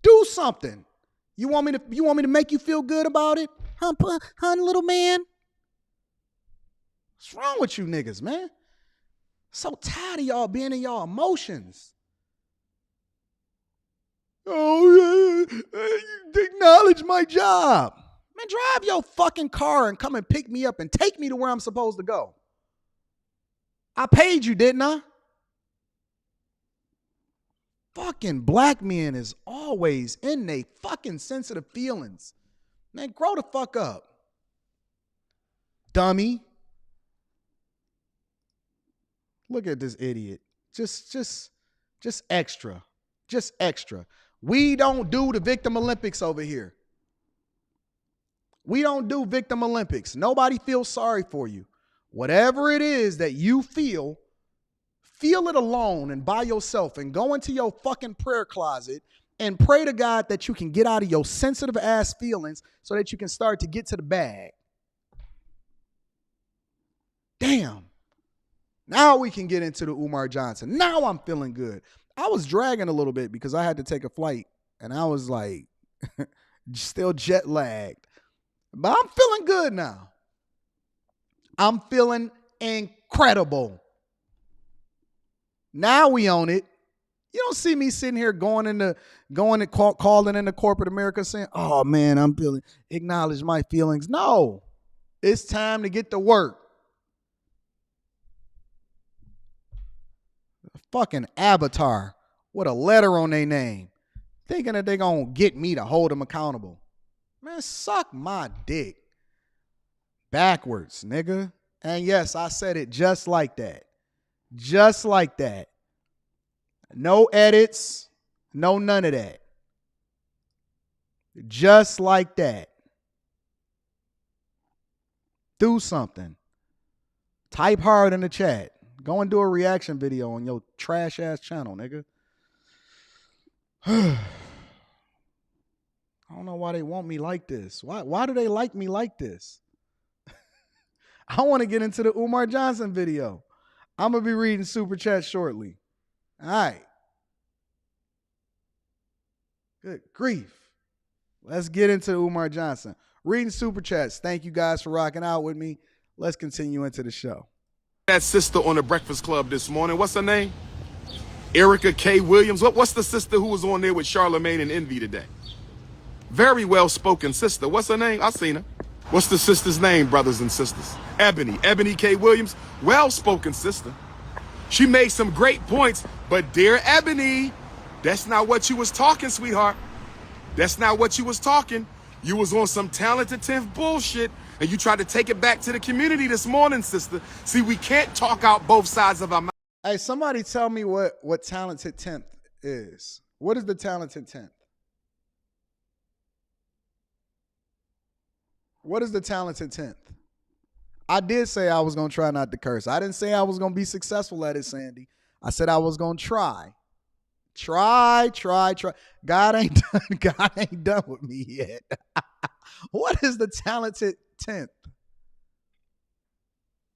Do something. You want me to make you feel good about it? Hun, little man? What's wrong with you niggas, man? So tired of y'all being in y'all emotions. Oh, yeah, acknowledge my job. Man, drive your fucking car and come and pick me up and take me to where I'm supposed to go. I paid you, didn't I? Fucking black men is always in they fucking sensitive feelings. Man, grow the fuck up. Dummy. Look at this idiot. Just extra. Just extra. We don't do the victim Olympics over here. We don't do victim Olympics. Nobody feels sorry for you. Whatever it is that you feel it alone and by yourself and go into your fucking prayer closet and pray to God that you can get out of your sensitive ass feelings so that you can start to get to the bag. Damn. Now we can get into the Umar Johnson. Now I'm feeling good. I was dragging a little bit because I had to take a flight and I was like still jet lagged. But I'm feeling good now. I'm feeling incredible. Now we own it. You don't see me sitting here calling into corporate America saying, oh man, I'm feeling, acknowledge my feelings. No, it's time to get to work. A fucking avatar with a letter on their name, thinking that they're going to get me to hold them accountable. Man, suck my dick. Backwards, nigga. And yes, I said it just like that. Just like that. No edits, no none of that. Just like that. Do something. Type hard in the chat. Go and do a reaction video on your trash ass channel, nigga. I don't know why they want me like this. Why do they like me like this? I want to get into the Umar Johnson video. I'm going to be reading super chat shortly. All right. Good grief. Let's get into Umar Johnson. Reading super chats. Thank you guys for rocking out with me. Let's continue into the show. That sister on the Breakfast Club this morning. What's her name? Erica K. Williams. What's the sister who was on there with Charlemagne and Envy today? Very well-spoken sister. What's her name? I seen her. What's the sister's name, brothers and sisters? Ebony. Ebony K. Williams. Well-spoken sister. She made some great points, but dear Ebony, that's not what you was talking, sweetheart. That's not what you was talking. You was on some talented 10th bullshit, and you tried to take it back to the community this morning, sister. See, we can't talk out both sides of our mouth. Hey, somebody tell me what talented 10th is. What is the talented 10th? What is the talented 10th? I did say I was going to try not to curse. I didn't say I was going to be successful at it, Sandy. I said I was going to try. Try. God ain't done with me yet. What is the talented 10th?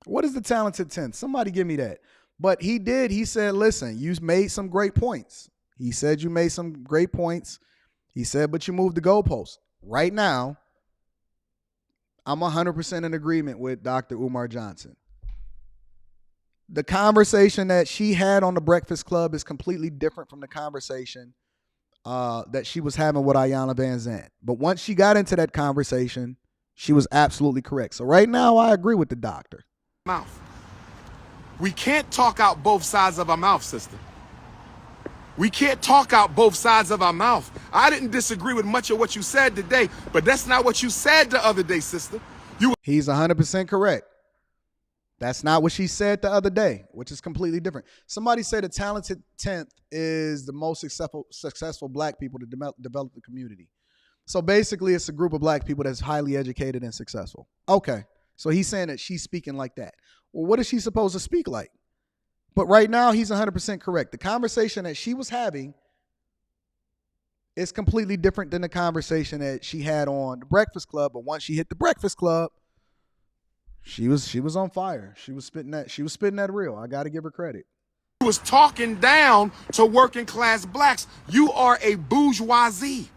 What is the talented 10th? Somebody give me that. But he said, listen, you made some great points. He said you made some great points. He said, but you moved the goalpost. Right now, I'm 100% in agreement with Dr. Umar Johnson. The conversation that she had on the Breakfast Club is completely different from the conversation that she was having with Ayanna Van Zandt. But once she got into that conversation, she was absolutely correct. So right now, I agree with the doctor. Mouth. We can't talk out both sides of our mouth, sister. We can't talk out both sides of our mouth. I didn't disagree with much of what you said today, but that's not what you said the other day, sister. He's 100% correct. That's not what she said the other day, which is completely different. Somebody said the talented 10th is the most successful black people to develop the community. So basically, it's a group of black people that's highly educated and successful. Okay, so he's saying that she's speaking like that. Well, what is she supposed to speak like? But right now, he's 100% correct. The conversation that she was having It's completely different than the conversation that she had on the Breakfast Club. But once she hit the Breakfast Club, she was on fire. She was spitting that real. I got to give her credit. Was talking down to working class blacks. You are a bourgeoisie.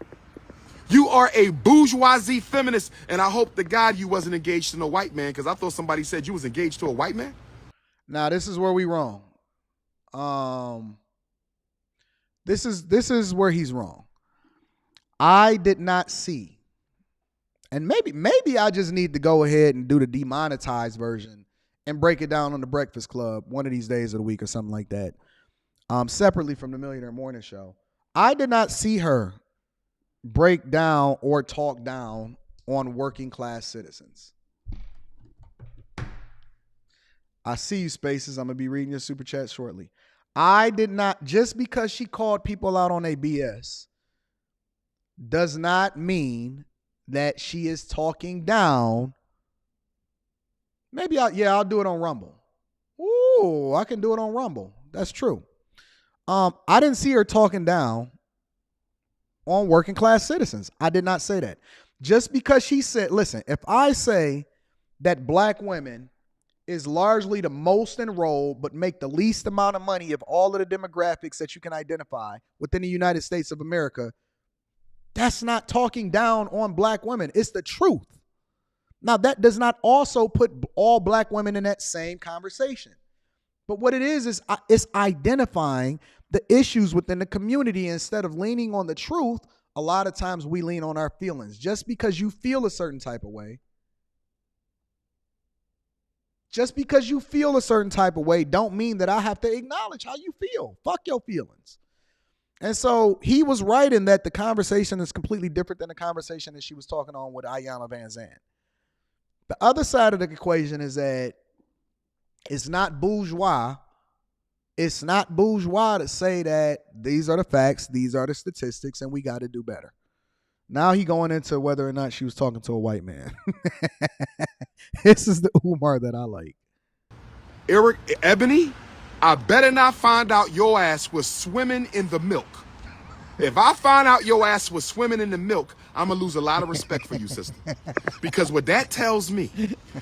You are a bourgeoisie feminist, and I hope to God you wasn't engaged to a white man, because I thought somebody said you was engaged to a white man. Now this is where we wrong. This is where he's wrong. I did not see, and maybe I just need to go ahead and do the demonetized version and break it down on the Breakfast Club one of these days of the week or something like that, separately from the Millionaire Morning Show. I did not see her break down or talk down on working class citizens. I see you, Spaces. I'm going to be reading your super chat shortly. I did not, just because she called people out on a BS does not mean that she is talking down. Maybe I'll do it on Rumble. Ooh, I can do it on Rumble. That's true. I didn't see her talking down on working class citizens. I did not say that. Just because she said, listen, if I say that black women is largely the most enrolled but make the least amount of money of all of the demographics that you can identify within the United States of America, that's not talking down on black women. It's the truth. Now, that does not also put all black women in that same conversation. But what it is it's identifying the issues within the community. Instead of leaning on the truth, a lot of times we lean on our feelings. Just because you feel a certain type of way, don't mean that I have to acknowledge how you feel. Fuck your feelings. And so he was right in that the conversation is completely different than the conversation that she was talking on with Ayanna Van Zandt. The other side of the equation is that it's not bourgeois. It's not bourgeois to say that these are the facts, these are the statistics, and we got to do better. Now he going into whether or not she was talking to a white man. This is the Umar that I like. Eric Ebony, I better not find out your ass was swimming in the milk. If I find out your ass was swimming in the milk, I'm going to lose a lot of respect for you, sister. Because what that tells me,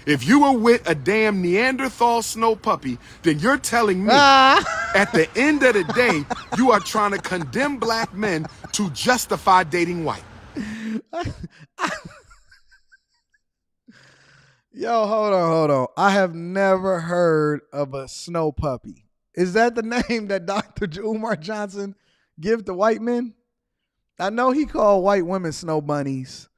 if you were with a damn Neanderthal snow puppy, then you're telling me at the end of the day, you are trying to condemn black men to justify dating white. Yo, hold on. I have never heard of a snow puppy. Is that the name that Dr. Umar Johnson give to white men? I know he called white women snow bunnies.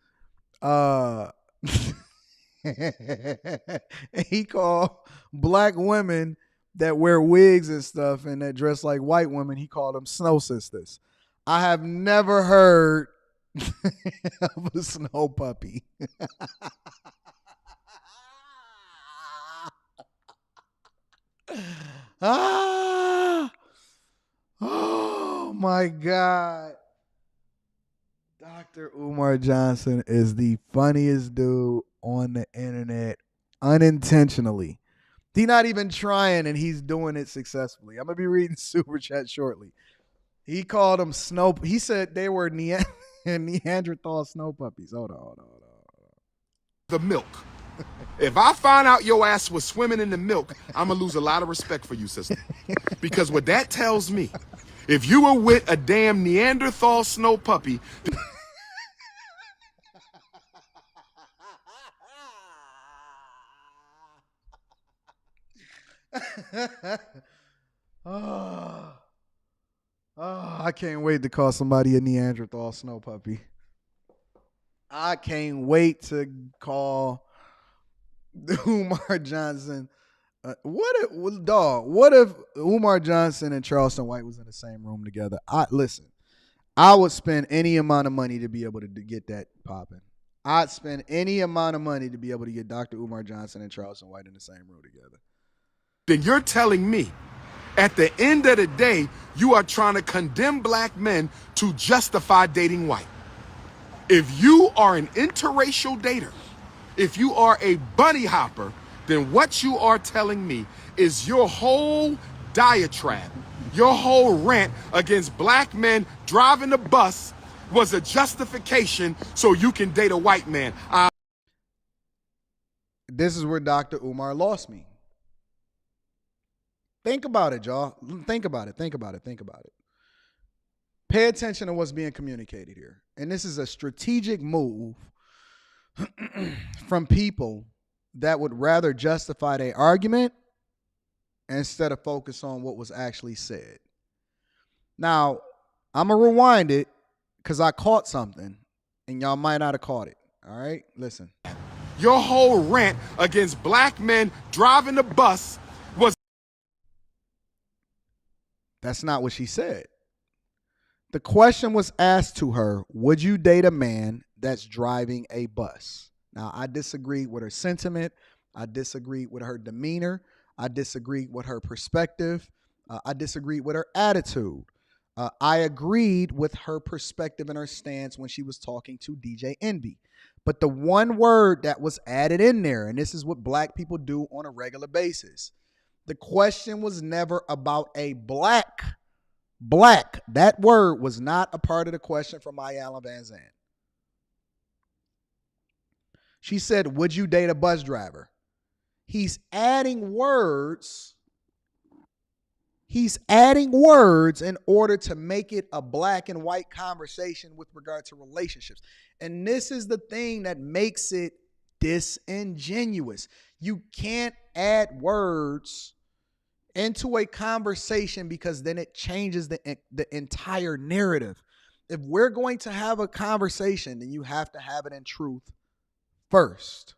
He called black women that wear wigs and stuff and that dress like white women, he called them snow sisters. I have never heard of a snow puppy. Oh my God. Dr. Umar Johnson is the funniest dude on the internet unintentionally. He's not even trying and he's doing it successfully. I'm going to be reading super chat shortly. He called them he said they were Neanderthal snow puppies. Hold on. The milk. If I find out your ass was swimming in the milk, I'm going to lose a lot of respect for you, sister. Because what that tells me, if you were with a damn Neanderthal snow puppy... I can't wait to call somebody a Neanderthal snow puppy. I can't wait to call Umar Johnson. What if Umar Johnson and Charleston White was in the same room together? I would spend any amount of money to be able to get that popping. I'd spend any amount of money to be able to get Dr. Umar Johnson and Charleston White in the same room together. Then you're telling me, at the end of the day, you are trying to condemn black men to justify dating white. If you are an interracial dater, if you are a bunny hopper, then what you are telling me is your whole diatribe, your whole rant against black men driving the bus was a justification so you can date a white man. This is where Dr. Umar lost me. Think about it, y'all. Think about it. Pay attention to what's being communicated here. And this is a strategic move from people that would rather justify their argument instead of focus on what was actually said. Now, I'm going to rewind it because I caught something and y'all might not have caught it. All right, listen. Your whole rant against black men driving the bus was... That's not what she said. The question was asked to her, would you date a man that's driving a bus? Now, I disagree with her sentiment. I disagree with her demeanor. I disagree with her perspective. I disagree with her attitude. I agreed with her perspective and her stance when she was talking to DJ Envy. But the one word that was added in there, and this is what black people do on a regular basis, the question was never about a black. That word was not a part of the question from Ayanna Van Zandt. She said, would you date a bus driver? He's adding words. He's adding words in order to make it a black and white conversation with regard to relationships. And this is the thing that makes it disingenuous. You can't add words into a conversation because then it changes the entire narrative. If we're going to have a conversation, then you have to have it in truth first.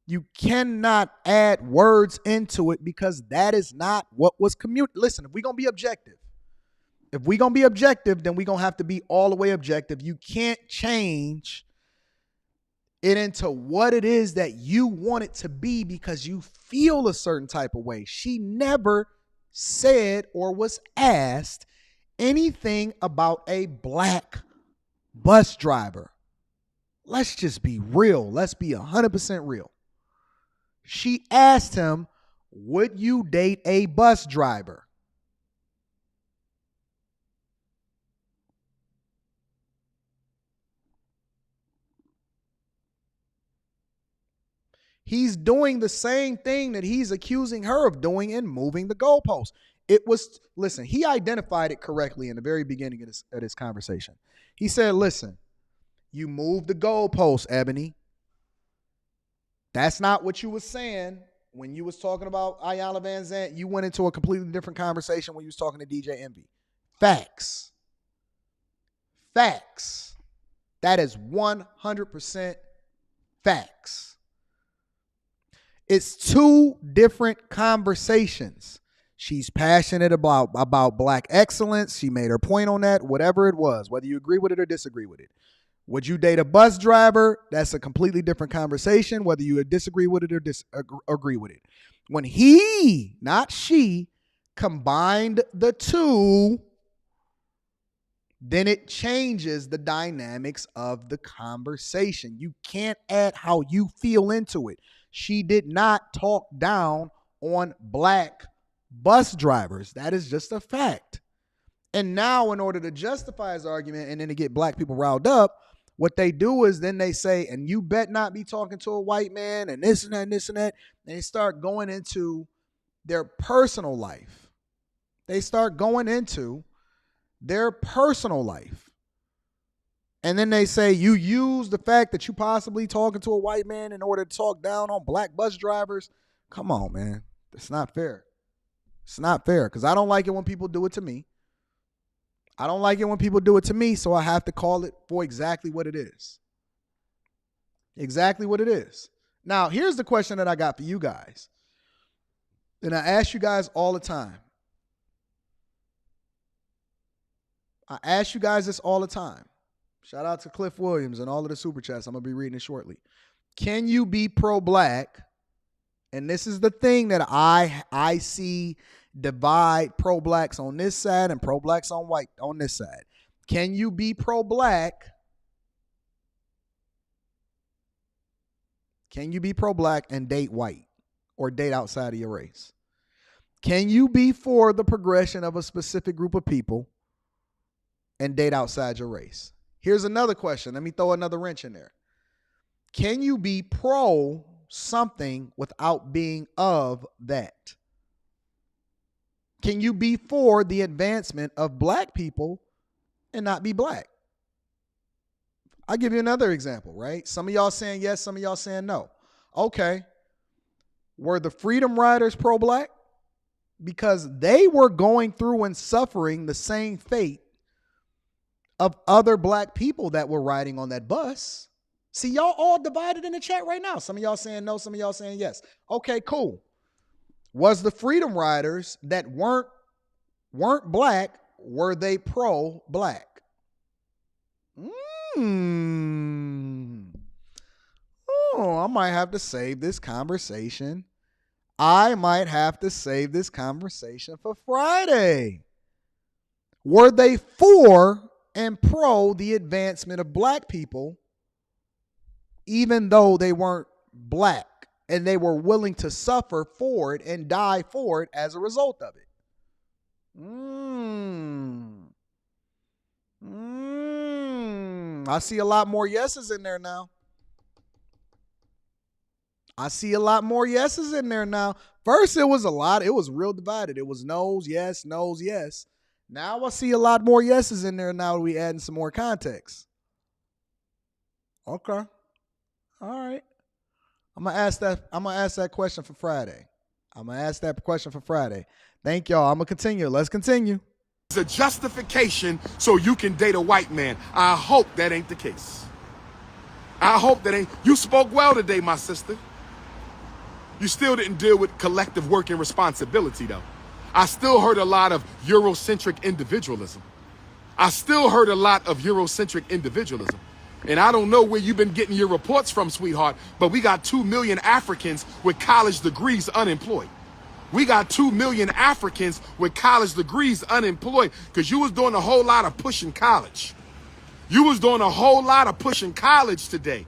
You cannot add words into it because that is not what was communicated. Listen, if we're going to be objective, then we're going to have to be all the way objective. You can't change it into what it is that you want it to be because you feel a certain type of way. She never said or was asked anything about a black bus driver. Let's just be real. Let's be 100% real. She asked him, would you date a bus driver? He's doing the same thing that he's accusing her of doing and moving the goalposts. Listen, he identified it correctly in the very beginning of this conversation. He said, listen, you moved the goalposts, Ebony. That's not what you was saying when you was talking about Ayanna Van Zandt. You went into a completely different conversation when you was talking to DJ Envy. Facts. That is 100% facts. It's two different conversations. She's passionate about black excellence. She made her point on that, whatever it was, whether you agree with it or disagree with it. Would you date a bus driver? That's a completely different conversation, whether you disagree with it or agree with it. When he, not she, combined the two, then it changes the dynamics of the conversation. You can't add how you feel into it. She did not talk down on black bus drivers. That is just a fact. And now, in order to justify his argument and then to get black people riled up, what they do is then they say, and you bet not be talking to a white man and this and that and this and that. And they start going into their personal life. And then they say, you use the fact that you possibly talking to a white man in order to talk down on black bus drivers. Come on, man. It's not fair. Because I don't like it when people do it to me. So I have to call it for exactly what it is. Now, here's the question that I got for you guys. And I ask you guys all the time. Shout out to Cliff Williams and all of the super chats. I'm going to be reading it shortly. Can you be pro-black? And this is the thing that I see divide pro-blacks on this side and pro-blacks on white on this side. Can you be pro-black? Can you be pro-black and date white or date outside of your race? Can you be for the progression of a specific group of people and date outside your race? Here's another question. Let me throw another wrench in there. Can you be pro something without being of that? Can you be for the advancement of black people and not be black? I'll give you another example, right? Some of y'all saying yes, some of y'all saying no. Okay. Were the Freedom Riders pro-black? Because they were going through and suffering the same fate of other black people that were riding on that bus. See, y'all all divided in the chat right now. Some of y'all saying no, some of y'all saying yes. Okay, cool. Was the Freedom Riders that weren't black, were they pro-black? Oh, I might have to save this conversation. I might have to save this conversation for Friday. Were they for and pro the advancement of black people, even though they weren't black, and they were willing to suffer for it and die for it as a result of it? I see a lot more yeses in there now. I see a lot more yeses in there now. First, it was real divided. It was no's, yes, no's, yes. Now I see a lot more yeses in there now that we adding some more context. Okay. All right. I'm gonna ask that question for Friday. Thank y'all. I'm gonna continue. Let's continue. It's a justification so you can date a white man. I hope that ain't the case. You spoke well today, my sister. You still didn't deal with collective work and responsibility, though. I still heard a lot of Eurocentric individualism. And I don't know where you've been getting your reports from, sweetheart, but we got 2 million Africans with college degrees unemployed. Because you was doing a whole lot of pushing college. Today.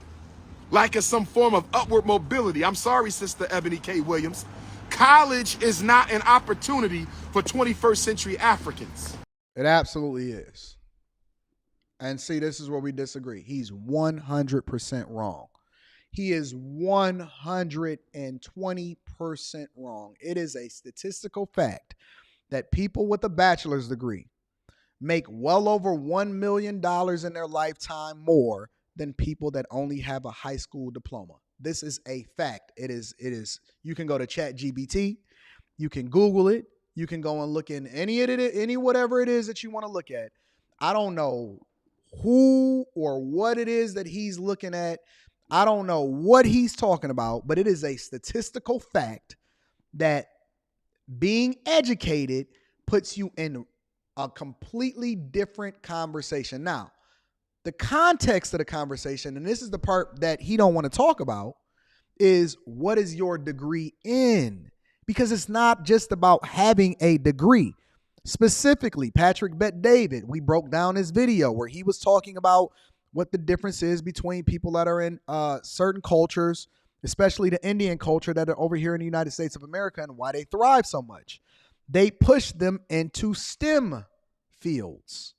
Like it's some form of upward mobility. I'm sorry, Sister Ebony K. Williams. College is not an opportunity for 21st century Africans. It absolutely is. And see, this is where we disagree. He's 100% wrong. He is 120% wrong. It is a statistical fact that people with a bachelor's degree make well over $1 million in their lifetime more than people that only have a high school diploma. This is a fact. It is. You can go to ChatGPT. You can Google it. You can go and look in any whatever it is that you want to look at. I don't know who or what it is that he's looking at. I don't know what he's talking about, but it is a statistical fact that being educated puts you in a completely different conversation. Now, the context of the conversation, and this is the part that he don't want to talk about, is what is your degree in? Because it's not just about having a degree. Specifically, Patrick Bet David, we broke down his video where he was talking about what the difference is between people that are in certain cultures, especially the Indian culture that are over here in the United States of America, and why they thrive so much. They push them into STEM fields.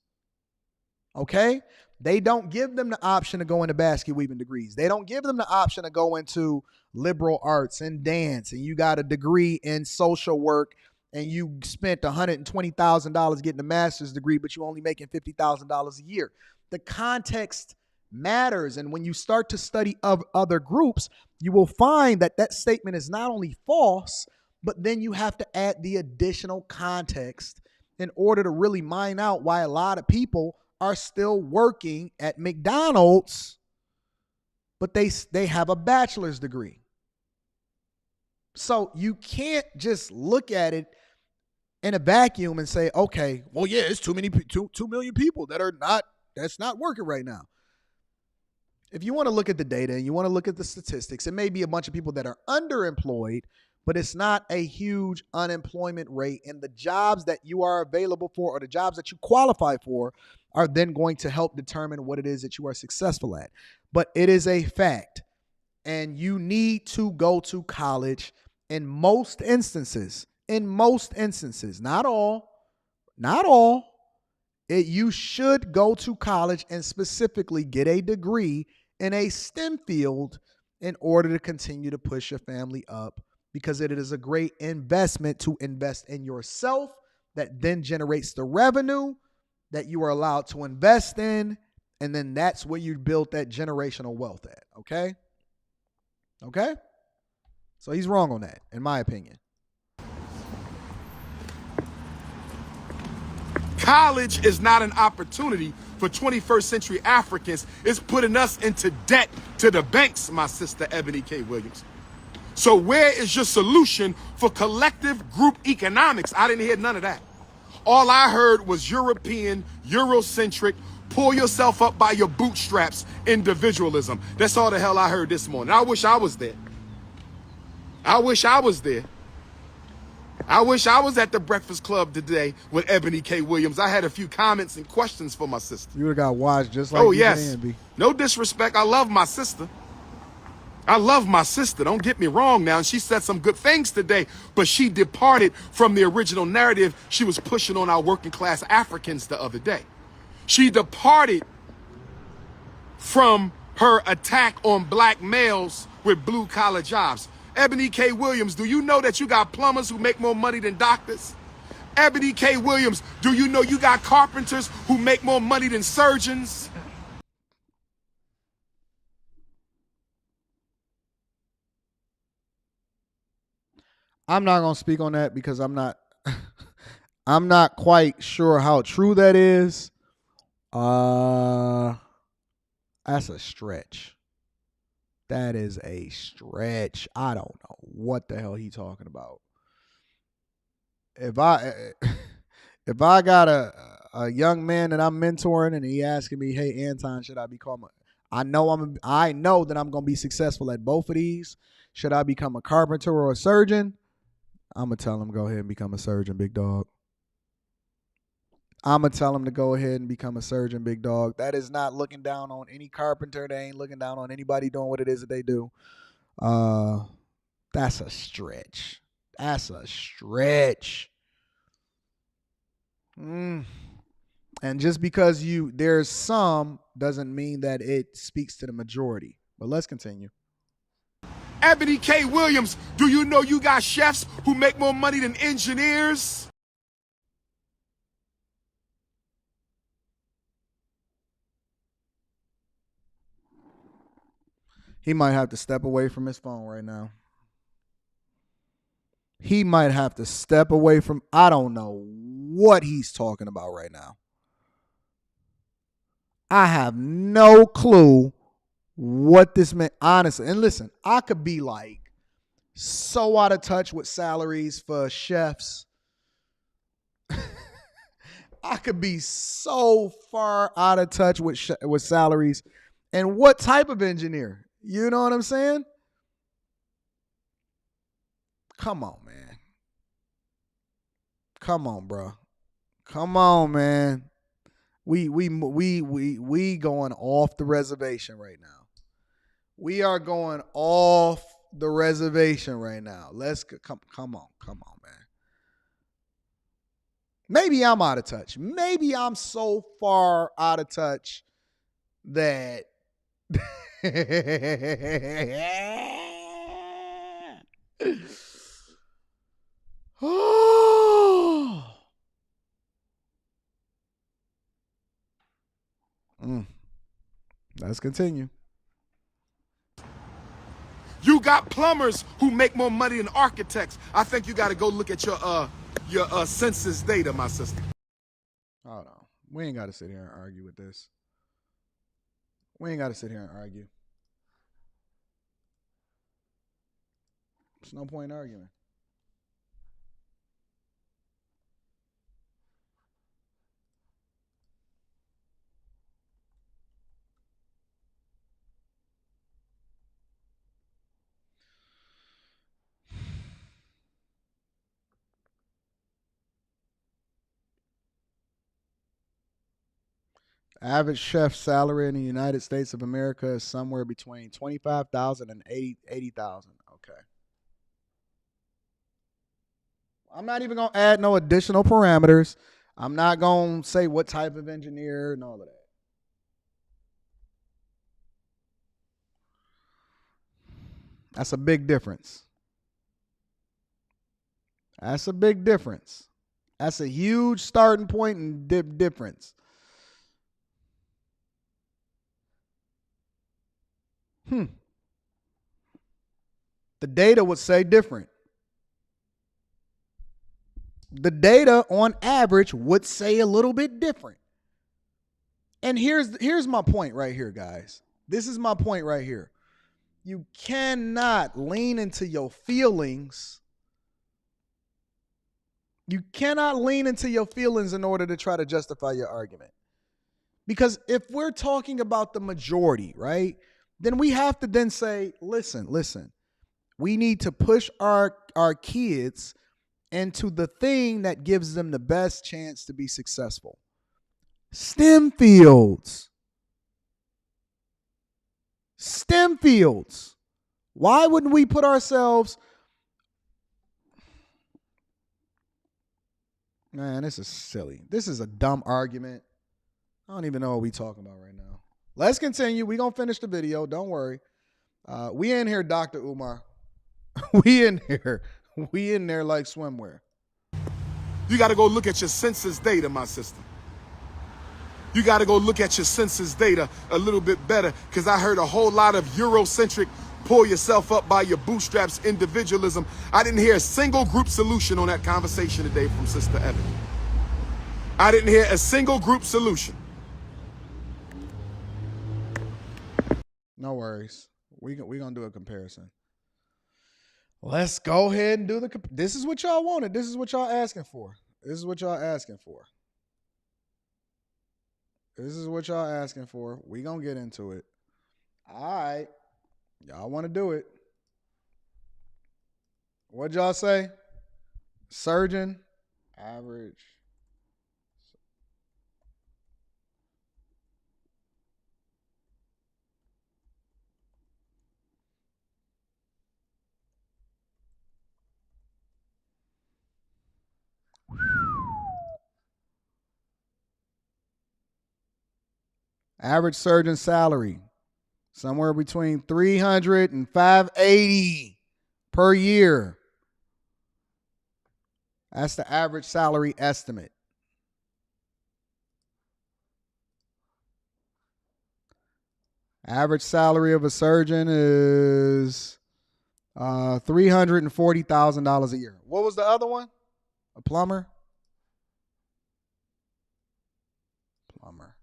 Okay? They don't give them the option to go into basket weaving degrees. They don't give them the option to go into liberal arts and dance, and you got a degree in social work, and you spent $120,000 getting a master's degree, but you're only making $50,000 a year. The context matters, and when you start to study other groups, you will find that that statement is not only false, but then you have to add the additional context in order to really mine out why a lot of people are still working at McDonald's, but they have a bachelor's degree. So you can't just look at it in a vacuum and say, okay, well, yeah, it's 2 million people that's not working right now. If you want to look at the data and you want to look at the statistics, it may be a bunch of people that are underemployed, but it's not a huge unemployment rate. And the jobs that you are available for, or the jobs that you qualify for, are then going to help determine what it is that you are successful at. But it is a fact. And you need to go to college in most instances, not all, You should go to college and specifically get a degree in a STEM field in order to continue to push your family up, because it is a great investment to invest in yourself that then generates the revenue that you are allowed to invest in. And then that's where you build that generational wealth at. Okay? Okay? So he's wrong on that, in my opinion. College is not an opportunity for 21st century Africans. It's putting us into debt to the banks, my sister Ebony K. Williams. So where is your solution for collective group economics? I didn't hear none of that. All I heard was European, Eurocentric, pull yourself up by your bootstraps, individualism. That's all the hell I heard this morning. I wish I was there. I wish I was there. I wish I was at the Breakfast Club today with Ebony K. Williams. I had a few comments and questions for my sister. You would have got watched just like yes. No disrespect. I love my sister. I love my sister. Don't get me wrong now. And she said some good things today, but she departed from the original narrative she was pushing on our working class Africans the other day. She departed from her attack on black males with blue collar jobs. Ebony K. Williams, do you know that you got plumbers who make more money than doctors? Ebony K. Williams, do you know you got carpenters who make more money than surgeons? I'm not going to speak on that because I'm not quite sure how true that is. That's a stretch. That is a stretch. I don't know what the hell he talking about. If I got a young man that I'm mentoring and he asking me, "Hey Anton, should I become I know that I'm going to be successful at both of these. Should I become a carpenter or a surgeon?" I'm going to tell him, go ahead and become a surgeon, big dog. I'm going to tell him to go ahead and become a surgeon, big dog. That is not looking down on any carpenter. They ain't looking down on anybody doing what it is that they do. That's a stretch. That's a stretch. And just because there's some doesn't mean that it speaks to the majority. But let's continue. Ebony K. Williams, do you know you got chefs who make more money than engineers? He might have to step away from his phone right now. He might have to step away from, I don't know what he's talking about right now. I have no clue what this meant, honestly. And listen, I could be like so out of touch with salaries for chefs. I could be so far out of touch with salaries. And what type of engineer? You know what I'm saying? Come on, man. Come on, bro. Come on, man. We going off the reservation right now. We are going off the reservation right now. Let's come on, man. Maybe I'm out of touch. Maybe I'm so far out of touch that Let's continue. You got plumbers who make more money than architects. I think you got to go look at your census data, my sister. Hold on. We ain't got to sit here and argue with this. We ain't got to sit here and argue. There's no point in arguing. Average chef salary in the United States of America is somewhere between $25,000 and $80,000. Okay. I'm not even going to add no additional parameters. I'm not going to say what type of engineer and all of that. That's a big difference. That's a big difference. That's a huge starting point and difference. The data would say different. The data on average would say a little bit different. And here's my point right here, guys. This is my point right here. You cannot lean into your feelings. You cannot lean into your feelings in order to try to justify your argument. Because if we're talking about the majority, right, then we have to then say, listen, we need to push our kids into the thing that gives them the best chance to be successful. STEM fields. STEM fields. Why wouldn't we put ourselves... Man, this is silly. This is a dumb argument. I don't even know what we're talking about right now. Let's continue. We're going to finish the video. Don't worry. We in here, Dr. Umar. We in here. We in there like swimwear. You got to go look at your census data, my sister. You got to go look at your census data a little bit better, because I heard a whole lot of Eurocentric, pull yourself up by your bootstraps individualism. I didn't hear a single group solution on that conversation today from Sister Evan. I didn't hear a single group solution. No worries. We're going to do a comparison. Let's go ahead and do this is what y'all wanted. This is what y'all asking for. This is what y'all asking for. This is what y'all asking for. We going to get into it. All right. Y'all want to do it. What'd y'all say? Surgeon, average. Average surgeon salary, somewhere between $300 and $580 per year. That's the average salary estimate. Average salary of a surgeon is $340,000 a year. What was the other one? A plumber? Plumber.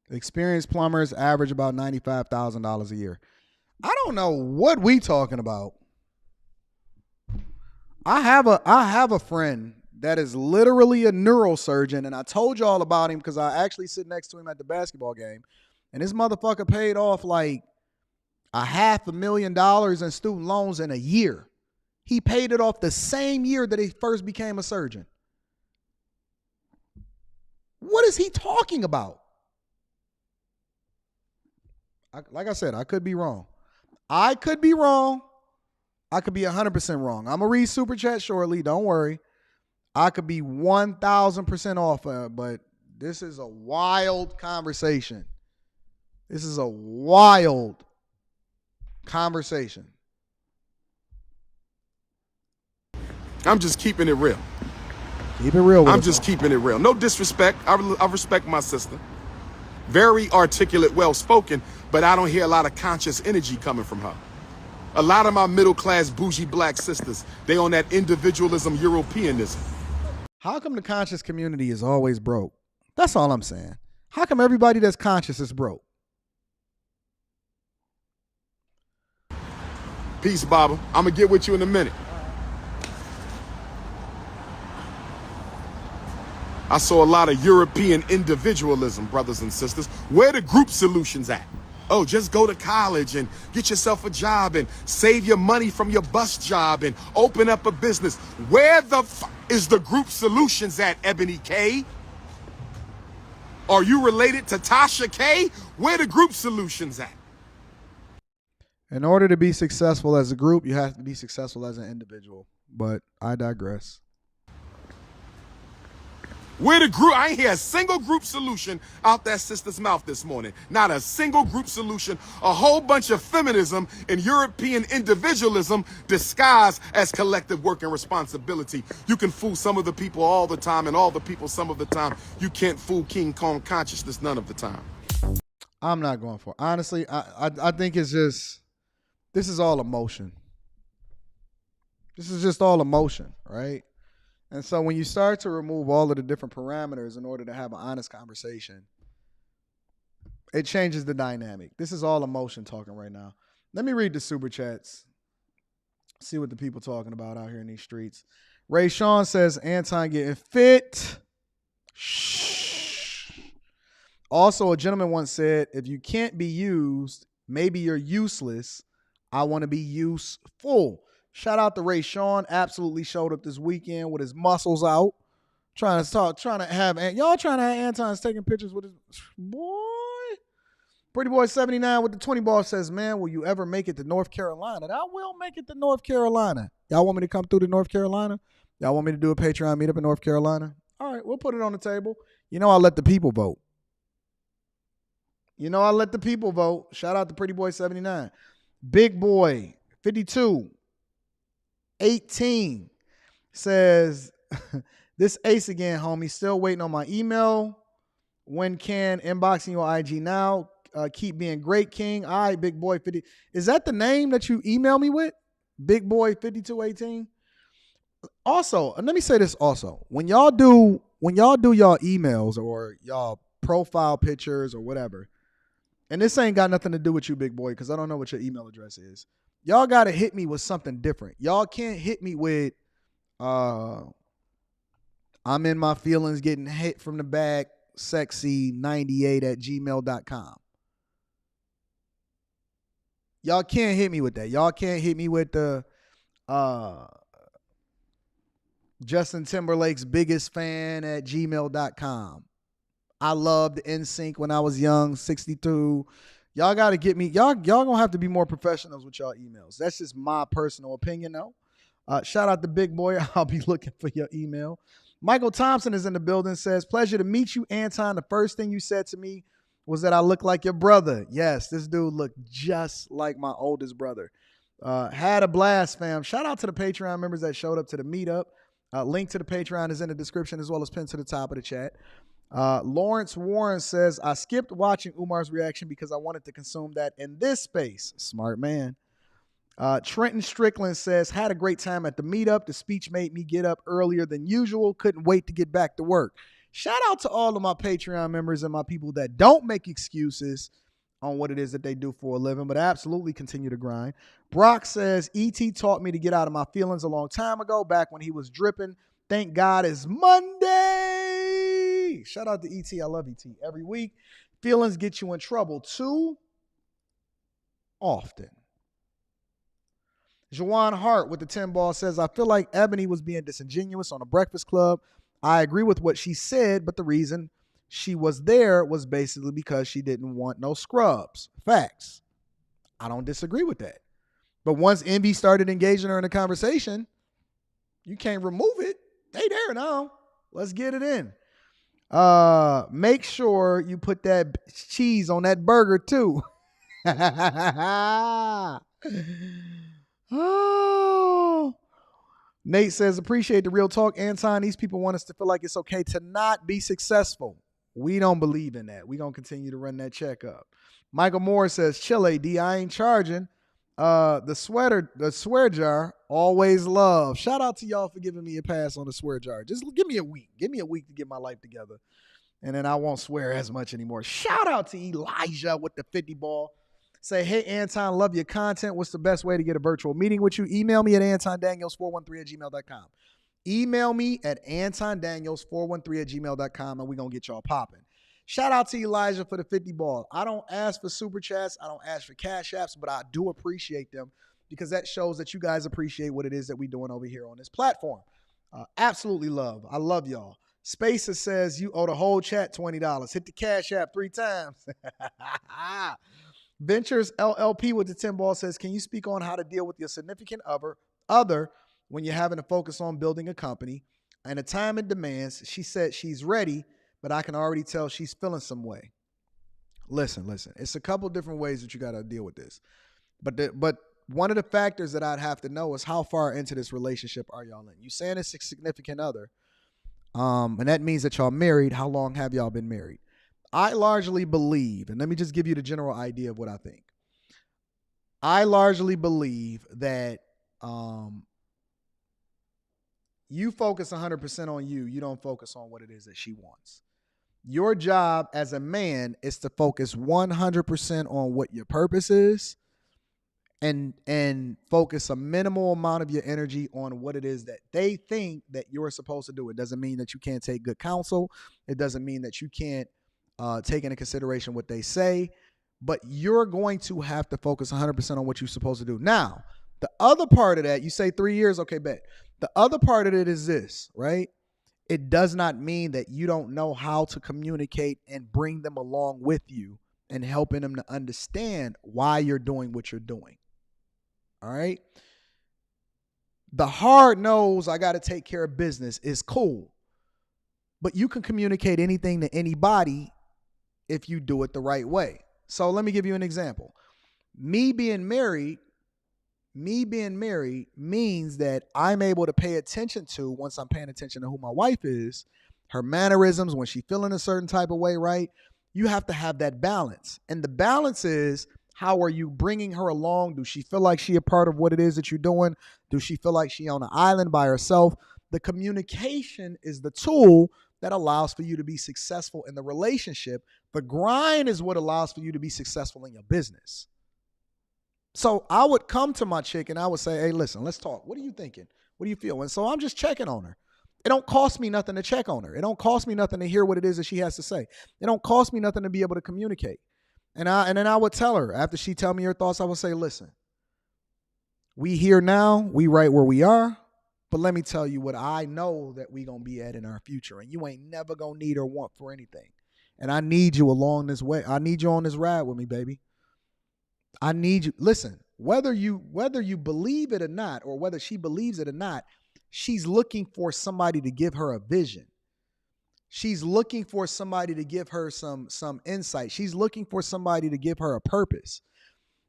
Experienced plumbers average about $95,000 a year. I don't know what we talking about. I have a friend that is literally a neurosurgeon, and I told y'all about him because I actually sit next to him at the basketball game, and this motherfucker paid off like $500,000 in student loans in a year. He paid it off the same year that he first became a surgeon. What is he talking about? Like I said, I could be wrong. I could be wrong. I could be 100% wrong. I'm going to read Super Chat shortly. Don't worry. I could be 1,000% off, but this is a wild conversation. This is a wild conversation. I'm just keeping it real. Keep it real with I'm just keeping it real. No disrespect. I respect my sister. Very articulate, well-spoken, but I don't hear a lot of conscious energy coming from her. A lot of my middle-class, bougie black sisters, they on that individualism, Europeanism. How come the conscious community is always broke? That's all I'm saying. How come everybody that's conscious is broke? Peace, Baba. I'm going to get with you in a minute. I saw a lot of European individualism, brothers and sisters. Where the group solutions at? Oh, just go to college and get yourself a job and save your money from your bus job and open up a business. Where the is the group solutions at, Ebony K? Are you related to Tasha K? Where the group solutions at? In order to be successful as a group, you have to be successful as an individual. But I digress. Where the group? I ain't hear a single group solution out that sister's mouth this morning. Not a single group solution. A whole bunch of feminism and European individualism disguised as collective work and responsibility. You can fool some of the people all the time and all the people some of the time. You can't fool King Kong consciousness none of the time. I'm not going for it. Honestly, I think it's just, this is all emotion. This is just all emotion, right? And so when you start to remove all of the different parameters in order to have an honest conversation, it changes the dynamic. This is all emotion talking right now. Let me read the super chats. See what the people talking about out here in these streets. Ray Sean says, Anton getting fit. Shh. Also, a gentleman once said, if you can't be used, maybe you're useless. I want to be useful. Shout out to Ray Sean. Absolutely showed up this weekend with his muscles out. Trying to have Anton's taking pictures with his boy. Pretty Boy 79 with the 20 ball says, man, will you ever make it to North Carolina? I will make it to North Carolina. Y'all want me to come through to North Carolina? Y'all want me to do a Patreon meetup in North Carolina? All right, we'll put it on the table. You know, I'll let the people vote. Shout out to Pretty Boy 79. Big Boy 5218 says, this Ace again, homie. Still waiting on my email. When can inboxing your IG now? Keep being great, King. All right, Big Boy 50. Is that the name that you email me with? Big Boy 5218. Also, and let me say this also. When y'all do y'all emails or y'all profile pictures or whatever, and this ain't got nothing to do with you, Big Boy, because I don't know what your email address is. Y'all got to hit me with something different. Y'all can't hit me with, I'm in my feelings getting hit from the back, sexy98@gmail.com. Y'all can't hit me with that. Y'all can't hit me with the Justin Timberlake's biggest fan @gmail.com. I loved NSYNC when I was young, 62. Y'all got to get me. Y'all gonna have to be more professionals with y'all emails. That's just my personal opinion, though. Shout out to Big Boy. I'll be looking for your email. Michael Thompson is in the building. Says, pleasure to meet you, Anton. The first thing you said to me was that I look like your brother. Yes, this dude looked just like my oldest brother. Had a blast, fam. Shout out to the Patreon members that showed up to the meetup. Link to the Patreon is in the description as well as pinned to the top of the chat. Lawrence Warren says, I skipped watching Umar's reaction because I wanted to consume that in this space. Smart man. Trenton Strickland says, had a great time at the meetup. The speech made me get up earlier than usual. Couldn't wait to get back to work. Shout out to all of my Patreon members and my people that don't make excuses on what it is that they do for a living, but absolutely continue to grind. Brock says, E.T. taught me to get out of my feelings a long time ago, back when he was dripping. Thank God it's Monday. Shout out to E.T. I love E.T. Every week. Feelings get you in trouble too often. Jawan Hart with the 10 ball says, I feel like Ebony was being disingenuous on the Breakfast Club. I agree with what she said, but the reason she was there was basically because she didn't want no scrubs. Facts. I don't disagree with that. But once Envy started engaging her in a conversation, you can't remove it. They there now. Let's get it in. Make sure you put that cheese on that burger too. Oh. Nate says, appreciate the real talk, Anton. These people want us to feel like it's okay to not be successful. We don't believe in that. We're going to continue to run that check up. Michael Moore says, chill, AD. I ain't charging. The swear jar, always love. Shout out to y'all for giving me a pass on the swear jar. Just give me a week. Give me a week to get my life together. And then I won't swear as much anymore. Shout out to Elijah with the 50 ball. Say, hey, Anton, love your content. What's the best way to get a virtual meeting with you? Email me at antondaniels413@gmail.com. Email me at antondaniels413@gmail.com, and we're going to get y'all popping. Shout out to Elijah for the 50 ball. I don't ask for super chats. I don't ask for cash apps, but I do appreciate them because that shows that you guys appreciate what it is that we're doing over here on this platform. Absolutely love. I love y'all. Spacer says you owe the whole chat $20. Hit the cash app 3 times. Ventures LLP with the 10 ball says, can you speak on how to deal with your significant other when you're having to focus on building a company and the time it demands? She said she's ready, but I can already tell she's feeling some way. Listen. It's a couple different ways that you got to deal with this. But one of the factors that I'd have to know is how far into this relationship are y'all in? You saying it's a significant other, and that means that y'all married. How long have y'all been married? I largely believe, and let me just give you the general idea of what I think. I largely believe that you focus 100% on you. You don't focus on what it is that she wants. Your job as a man is to focus 100% on what your purpose is and focus a minimal amount of your energy on what it is that they think that you're supposed to do. It doesn't mean that you can't take good counsel. It doesn't mean that you can't take into consideration what they say, but you're going to have to focus 100% on what you're supposed to do. Now, the other part of that, you say 3 years, okay, bet. The other part of it is this, right? It does not mean that you don't know how to communicate and bring them along with you and helping them to understand why you're doing what you're doing. All right? The hard nose, I got to take care of business is cool, but you can communicate anything to anybody if you do it the right way. So let me give you an example. Me being married means that I'm able to pay attention to, once I'm paying attention to who my wife is, her mannerisms, when she's feeling a certain type of way, right? You have to have that balance. And the balance is, how are you bringing her along? Do she feel like she a part of what it is that you're doing? Do she feel like she on an island by herself? The communication is the tool that allows for you to be successful in the relationship. The grind is what allows for you to be successful in your business. So I would come to my chick and I would say, hey, listen, let's talk. What are you thinking? What do you feel? And so I'm just checking on her. It don't cost me nothing to check on her. It don't cost me nothing to hear what it is that she has to say. It don't cost me nothing to be able to communicate. And then I would tell her, after she tell me her thoughts, I would say, listen, we here now, we right where we are. But let me tell you what I know that we going to be at in our future. And you ain't never going to need or want for anything. And I need you along this way. I need you on this ride with me, baby. I need you. Listen, whether you believe it or not, or whether she believes it or not, she's looking for somebody to give her a vision. She's looking for somebody to give her some insight. She's looking for somebody to give her a purpose.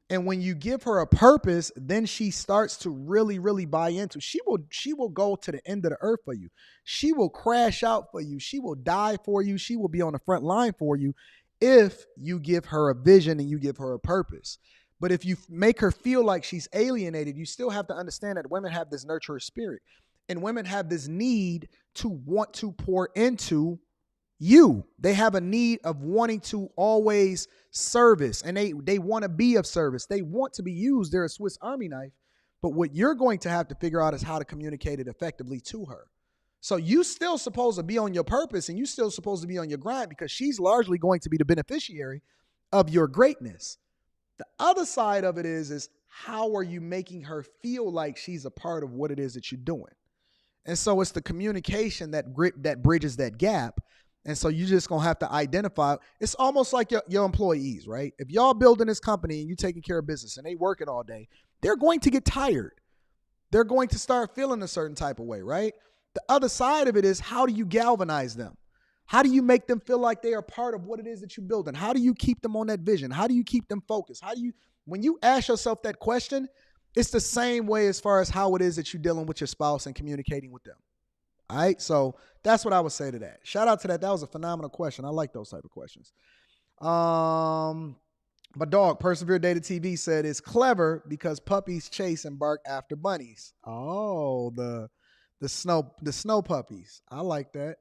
And when you give her a purpose, then she starts to really, really buy into. She will go to the end of the earth for you. She will crash out for you. She will die for you. She will be on the front line for you if you give her a vision and you give her a purpose. But if you make her feel like she's alienated, you still have to understand that women have this nurturer spirit. And women have this need to want to pour into you. They have a need of wanting to always service, and they want to be of service. They want to be used. They're a Swiss Army knife. But what you're going to have to figure out is how to communicate it effectively to her. So you still supposed to be on your purpose, and you still supposed to be on your grind, because she's largely going to be the beneficiary of your greatness. The other side of it is how are you making her feel like she's a part of what it is that you're doing? And so it's the communication that bridges that gap. And so you're just going to have to identify. It's almost like your employees, right? If y'all building this company and you taking care of business and they working all day, they're going to get tired. They're going to start feeling a certain type of way, right? The other side of it is, how do you galvanize them? How do you make them feel like they are part of what it is that you're building? How do you keep them on that vision? How do you keep them focused? When you ask yourself that question, it's the same way as far as how it is that you're dealing with your spouse and communicating with them. All right, so that's what I would say to that. Shout out to that. That was a phenomenal question. I like those type of questions. My dog, Persevere Data TV, said it's clever because puppies chase and bark after bunnies. Oh, the snow puppies. I like that.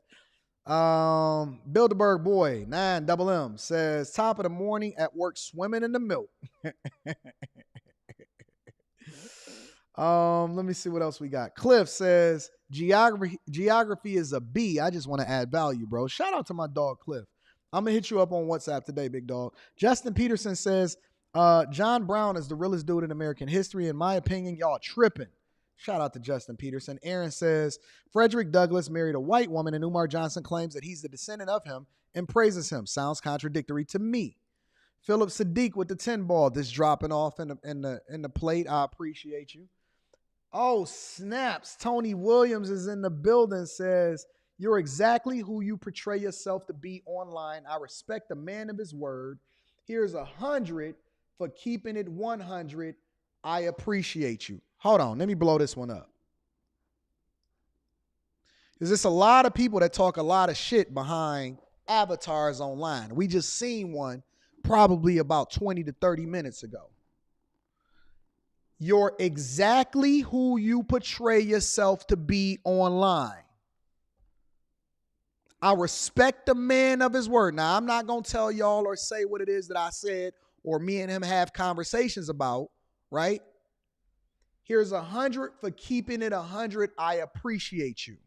Bilderberg Boy 9MM says, top of the morning at work swimming in the milk. Let me see what else we got. Cliff says, geography is a B. I just want to add value, bro. Shout out to my dog Cliff. I'm going to hit you up on WhatsApp today, big dog. Justin Peterson says, John Brown is the realest dude in American history. In my opinion, y'all tripping. Shout out to Justin Peterson. Aaron says, Frederick Douglass married a white woman and Umar Johnson claims that he's the descendant of him and praises him. Sounds contradictory to me. Philip Sadiq with the 10 ball. This dropping off in the plate. I appreciate you. Oh, snaps. Tony Williams is in the building, says, you're exactly who you portray yourself to be online. I respect the man of his word. Here's 100 for keeping it 100. I appreciate you. Hold on. Let me blow this one up. There's just a lot of people that talk a lot of shit behind avatars online. We just seen one probably about 20 to 30 minutes ago. You're exactly who you portray yourself to be online. I respect the man of his word. Now, I'm not going to tell y'all or say what it is that I said or me and him have conversations about, right? Here's 100 for keeping it 100. I appreciate you.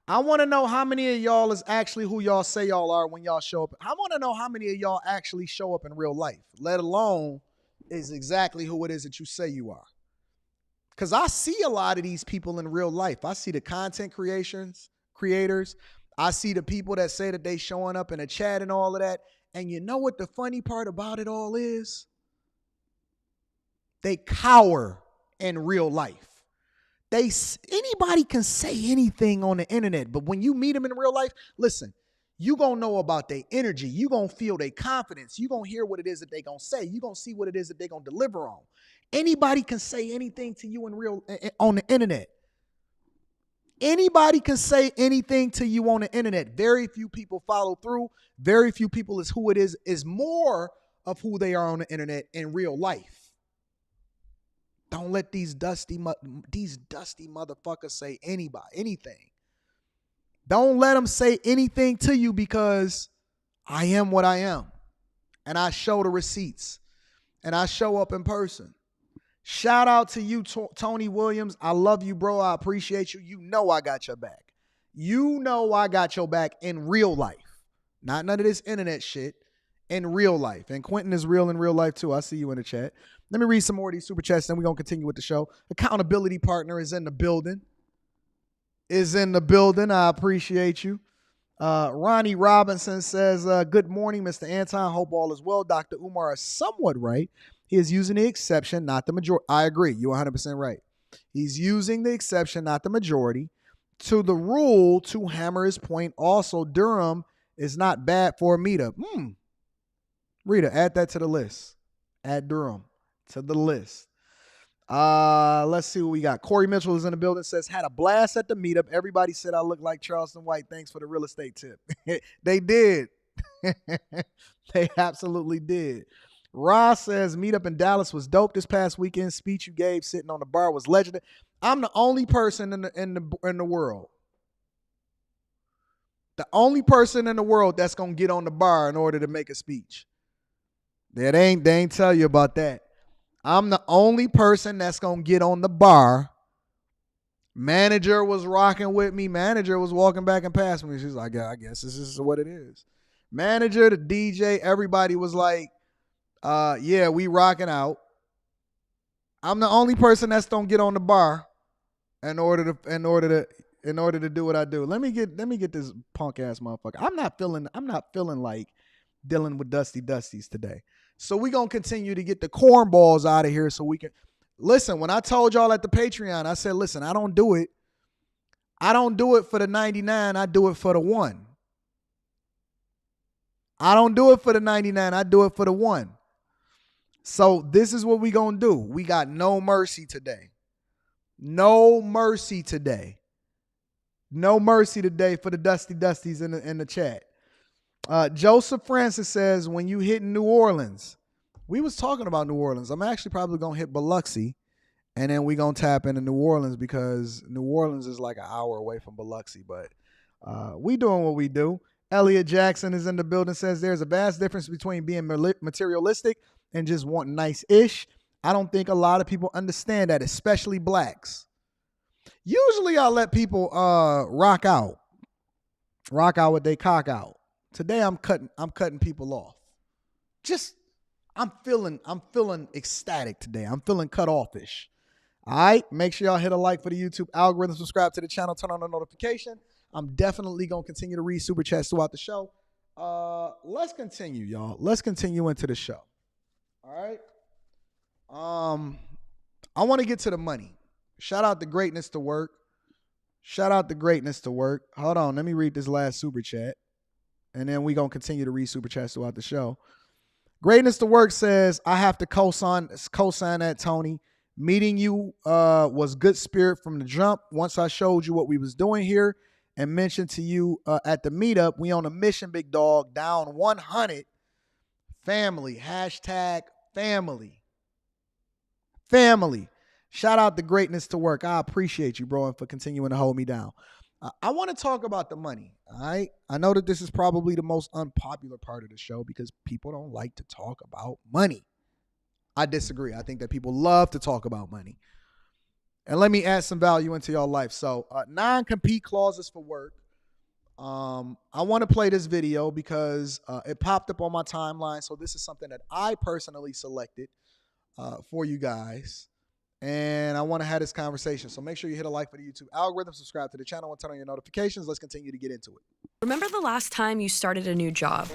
I want to know how many of y'all is actually who y'all say y'all are when y'all show up. I want to know how many of y'all actually show up in real life, let alone is exactly who it is that you say you are. Because I see a lot of these people in real life. I see the content creators. I see the people that say that they showing up in a chat and all of that. And you know what the funny part about it all is? They cower in real life. Anybody can say anything on the internet, but when you meet them in real life, listen, you gonna know about their energy. You gonna feel their confidence. You gonna hear what it is that they gonna say. You gonna see what it is that they gonna deliver on. Anybody can say anything to you on the internet. Anybody can say anything to you on the internet. Very few people follow through. Very few people is who it is more of who they are on the internet in real life. Don't let these dusty motherfuckers say anything. Don't let them say anything to you because I am what I am. And I show the receipts. And I show up in person. Shout out to you, Tony Williams. I love you, bro. I appreciate you. You know I got your back. You know I got your back in real life. Not none of this internet shit. In real life. And Quentin is real in real life too. I see you in the chat. Let me read some more of these super chats, then we're going to continue with the show. Accountability partner is in the building. I appreciate you. Ronnie Robinson says, good morning, Mr. Anton. Hope all is well. Dr. Umar is somewhat right. He is using the exception, not the majority. I agree. You're 100% right. He's using the exception, not the majority, to the rule to hammer his point. Also, Durham is not bad for a meetup. Rita, add that to the list. Add Durham to the list. Let's see what we got. Corey Mitchell is in the building, says, had a blast at the meetup. Everybody said I look like Charleston White. Thanks for the real estate tip. They did. They absolutely did. Ross says, meetup in Dallas was dope this past weekend. Speech you gave sitting on the bar was legendary. I'm the only person in the world. The only person in the world that's going to get on the bar in order to make a speech. They ain't tell you about that. I'm the only person that's going to get on the bar. Manager was rocking with me. Manager was walking back and past me. She's like, yeah, I guess this is what it is. Manager, the DJ, everybody was like, yeah, we rocking out. I'm the only person that's going to get on the bar in order to do what I do. Let me get this punk ass motherfucker. I'm not feeling like dealing with Dusties today. So we're going to continue to get the cornballs out of here so we can listen. When I told y'all at the Patreon, I said, listen, I don't do it for the 99. I do it for the 1. I don't do it for the 99. I do it for the 1. So this is what we going to do. We got no mercy today. No mercy today. No mercy today for the Dusties in the chat. Joseph Francis says, when you hit New Orleans, we was talking about New Orleans. I'm actually probably going to hit Biloxi, and then we going to tap into New Orleans because New Orleans is like an hour away from Biloxi, but we doing what we do. Elliot Jackson is in the building, says there's a vast difference between being materialistic and just wanting nice-ish. I don't think a lot of people understand that, especially blacks. Usually I let people rock out. Rock out what they cock out. Today I'm cutting people off. I'm feeling ecstatic today. I'm feeling cut off-ish. All right, make sure y'all hit a like for the YouTube algorithm, subscribe to the channel, turn on the notification. I'm definitely going to continue to read super chats throughout the show. Let's continue, y'all. Let's continue into the show. All right. I want to get to the money. Shout out to Greatness to Work. Shout out to Greatness to Work. Hold on, let me read this last super chat, and then we're going to continue to read super chats throughout the show. Greatness to Work says, I have to co-sign that, Tony. Meeting you was good spirit from the jump. Once I showed you what we was doing here and mentioned to you at the meetup, we on a mission, big dog, down 100. Family, hashtag family. Family. Shout out to Greatness to Work. I appreciate you, bro, and for continuing to hold me down. I want to talk about the money, all right? I know that this is probably the most unpopular part of the show because people don't like to talk about money. I disagree. I think that people love to talk about money. And let me add some value into your life. So, non-compete clauses for work. I want to play this video because it popped up on my timeline. So this is something that I personally selected for you guys. And I want to have this conversation. So make sure you hit a like for the YouTube algorithm, subscribe to the channel, and turn on your notifications. Let's continue to get into it. Remember the last time you started a new job?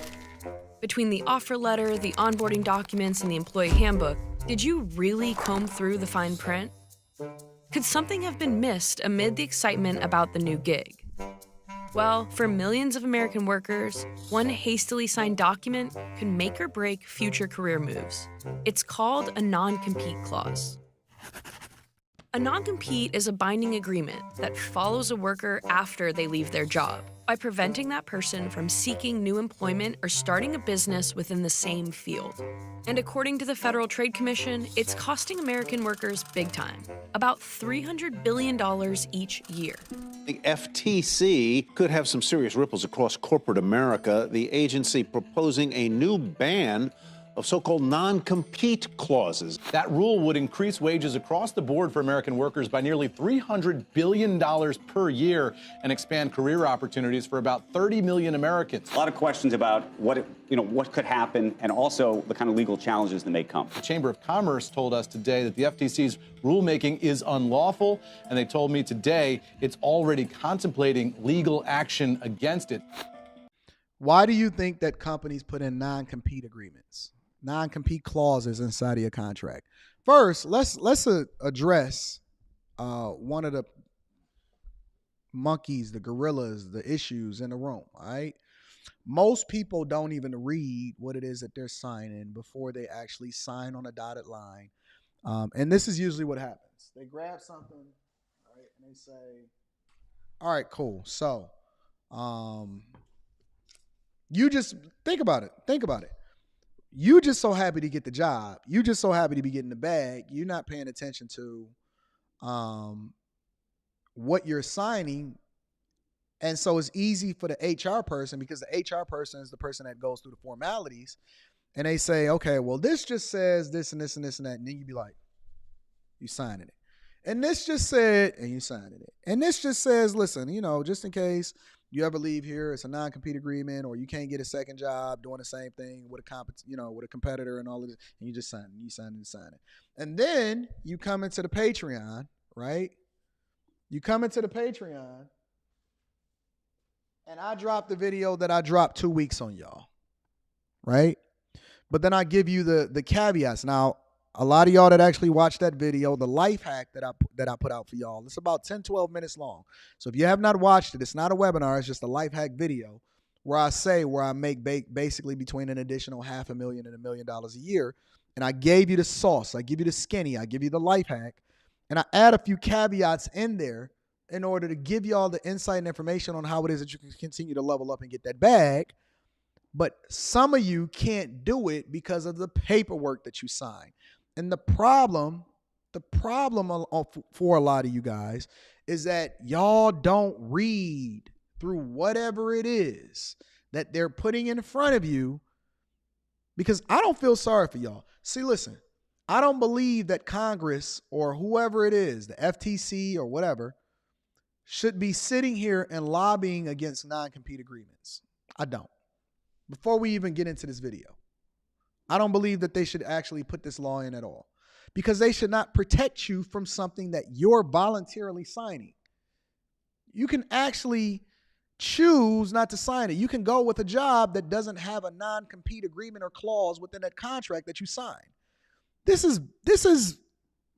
Between the offer letter, the onboarding documents, and the employee handbook, did you really comb through the fine print? Could something have been missed amid the excitement about the new gig? Well, for millions of American workers, one hastily signed document can make or break future career moves. It's called a non-compete clause. A non-compete is a binding agreement that follows a worker after they leave their job by preventing that person from seeking new employment or starting a business within the same field. And according to the Federal Trade Commission, it's costing American workers big time, about $300 billion each year. The FTC could have some serious ripples across corporate America. The agency proposing a new ban of so-called non-compete clauses. That rule would increase wages across the board for American workers by nearly $300 billion per year and expand career opportunities for about 30 million Americans. A lot of questions about what could happen and also the kind of legal challenges that may come. The Chamber of Commerce told us today that the FTC's rulemaking is unlawful, and they told me today it's already contemplating legal action against it. Why do you think that companies put in non-compete agreements? Non-compete clauses inside of your contract. First, let's address one of the monkeys, the gorillas, the issues in the room. All right, most people don't even read what it is that they're signing before they actually sign on a dotted line, and this is usually what happens. They grab something, right, and they say, "All right, cool." So, you just think about it. Think about it. You just so happy to get the job. You just so happy to be getting the bag. You're not paying attention to what you're signing. And so it's easy for the HR person because the HR person is the person that goes through the formalities. And they say, okay, well, this just says this and this and this and that. And then you be like, you signing it. And this just said, and you signing it. And this just says, listen, just in case you ever leave here, it's a non-compete agreement, or you can't get a second job doing the same thing with a competitor and all of this, and you just sign it, you sign it, and sign it. And then you come into the Patreon, right? You come into the Patreon, and I dropped the video that I dropped 2 weeks on y'all, right? But then I give you the caveats. Now, a lot of y'all that actually watched that video, the life hack that I put out for y'all, it's about 10, 12 minutes long. So if you have not watched it, it's not a webinar, it's just a life hack video where I make basically between an additional $500,000 and $1 million a year. And I gave you the sauce, I give you the skinny, I give you the life hack, and I add a few caveats in there in order to give y'all the insight and information on how it is that you can continue to level up and get that bag. But some of you can't do it because of the paperwork that you sign. And the problem for a lot of you guys is that y'all don't read through whatever it is that they're putting in front of you, because I don't feel sorry for y'all. See, listen, I don't believe that Congress or whoever it is, the FTC or whatever, should be sitting here and lobbying against non-compete agreements. I don't. Before we even get into this video, I don't believe that they should actually put this law in at all, because they should not protect you from something that you're voluntarily signing. You can actually choose not to sign it. You can go with a job that doesn't have a non-compete agreement or clause within that contract that you sign. This is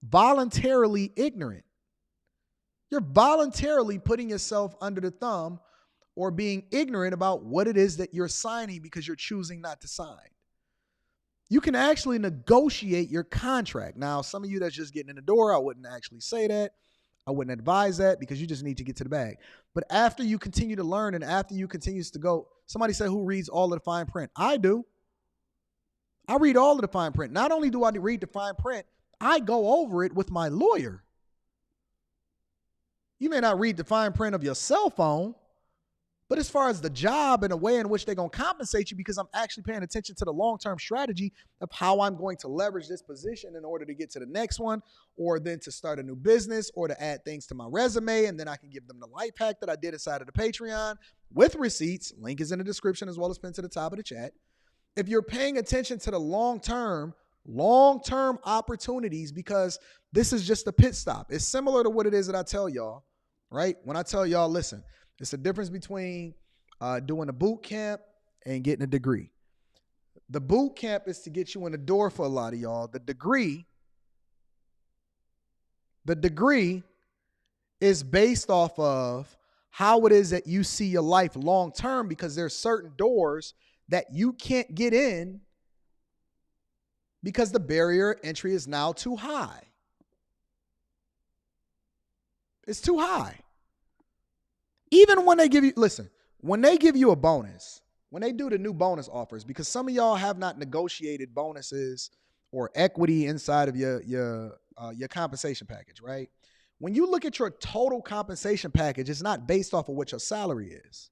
voluntarily ignorant. You're voluntarily putting yourself under the thumb or being ignorant about what it is that you're signing because you're choosing not to sign. You can actually negotiate your contract. Now, some of you that's just getting in the door, I wouldn't actually say that. I wouldn't advise that, because you just need to get to the bag. But after you continue to learn and after you continue to go, somebody said, who reads all of the fine print? I do. I read all of the fine print. Not only do I read the fine print, I go over it with my lawyer. You may not read the fine print of your cell phone, but as far as the job and the way in which they're going to compensate you, because I'm actually paying attention to the long-term strategy of how I'm going to leverage this position in order to get to the next one, or then to start a new business, or to add things to my resume, and then I can give them the life hack that I did inside of the Patreon with receipts. Link is in the description as well as pinned to the top of the chat. If you're paying attention to the long-term opportunities, because this is just a pit stop. It's similar to what it is that I tell y'all, right? When I tell y'all, listen, it's the difference between doing a boot camp and getting a degree. The boot camp is to get you in the door for a lot of y'all. The degree is based off of how it is that you see your life long term, because there's certain doors that you can't get in because the barrier entry is now too high. It's too high. Even when they give you, listen, when they give you a bonus, when they do the new bonus offers, because some of y'all have not negotiated bonuses or equity inside of your compensation package, right? When you look at your total compensation package, it's not based off of what your salary is.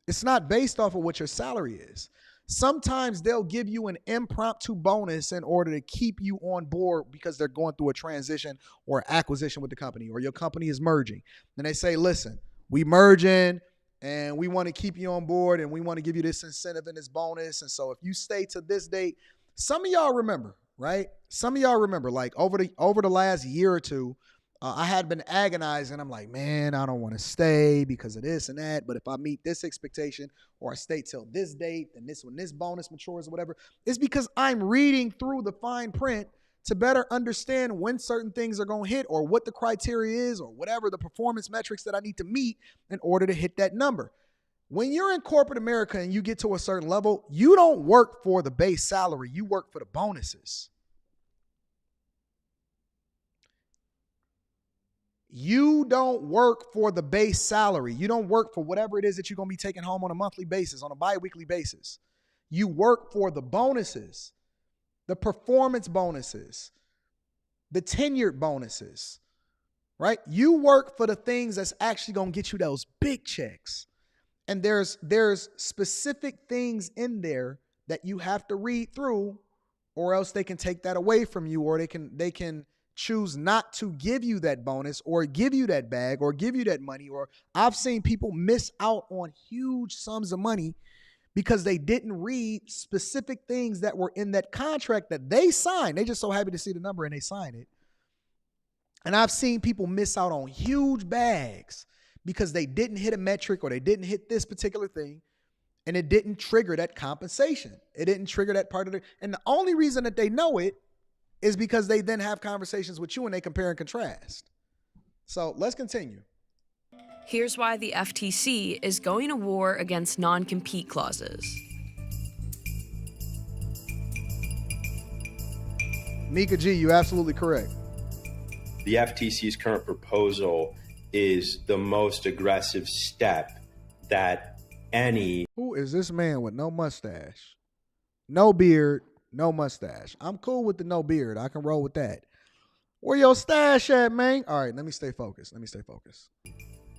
It's not based off of what your salary is. Sometimes they'll give you an impromptu bonus in order to keep you on board because they're going through a transition or acquisition with the company, or your company is merging. Then they say, listen, we merging and we want to keep you on board and we want to give you this incentive and this bonus. And so if you stay to this date, some of y'all remember, right? Some of y'all remember, like over the last year or two, I had been agonizing. I'm like, man, I don't want to stay because of this and that. But if I meet this expectation, or I stay till this date, then when this bonus matures or whatever, it's because I'm reading through the fine print to better understand when certain things are going to hit, or what the criteria is, or whatever the performance metrics that I need to meet in order to hit that number. When you're in corporate America and you get to a certain level, you don't work for the base salary. You work for the bonuses. You don't work for the base salary. You don't work for whatever it is that you're going to be taking home on a monthly basis, on a bi-weekly basis. You work for the bonuses, the performance bonuses, the tenured bonuses, right? You work for the things that's actually going to get you those big checks. And there's specific things in there that you have to read through, or else they can take that away from you, or they can choose not to give you that bonus, or give you that bag, or give you that money. Or I've seen people miss out on huge sums of money because they didn't read specific things that were in that contract that they signed. They just so happy to see the number and they sign it. And I've seen people miss out on huge bags because they didn't hit a metric, or they didn't hit this particular thing, and it didn't trigger that compensation. It didn't trigger that part of it. And the only reason that they know it is because they then have conversations with you and they compare and contrast. So let's continue. Here's why the FTC is going to war against non-compete clauses. Mika G, you're absolutely correct. The FTC's current proposal is the most aggressive step that any... Who is this man with no mustache? No beard, no mustache. I'm cool with the no beard. I can roll with that. Where your stash at, man? All right, let me stay focused.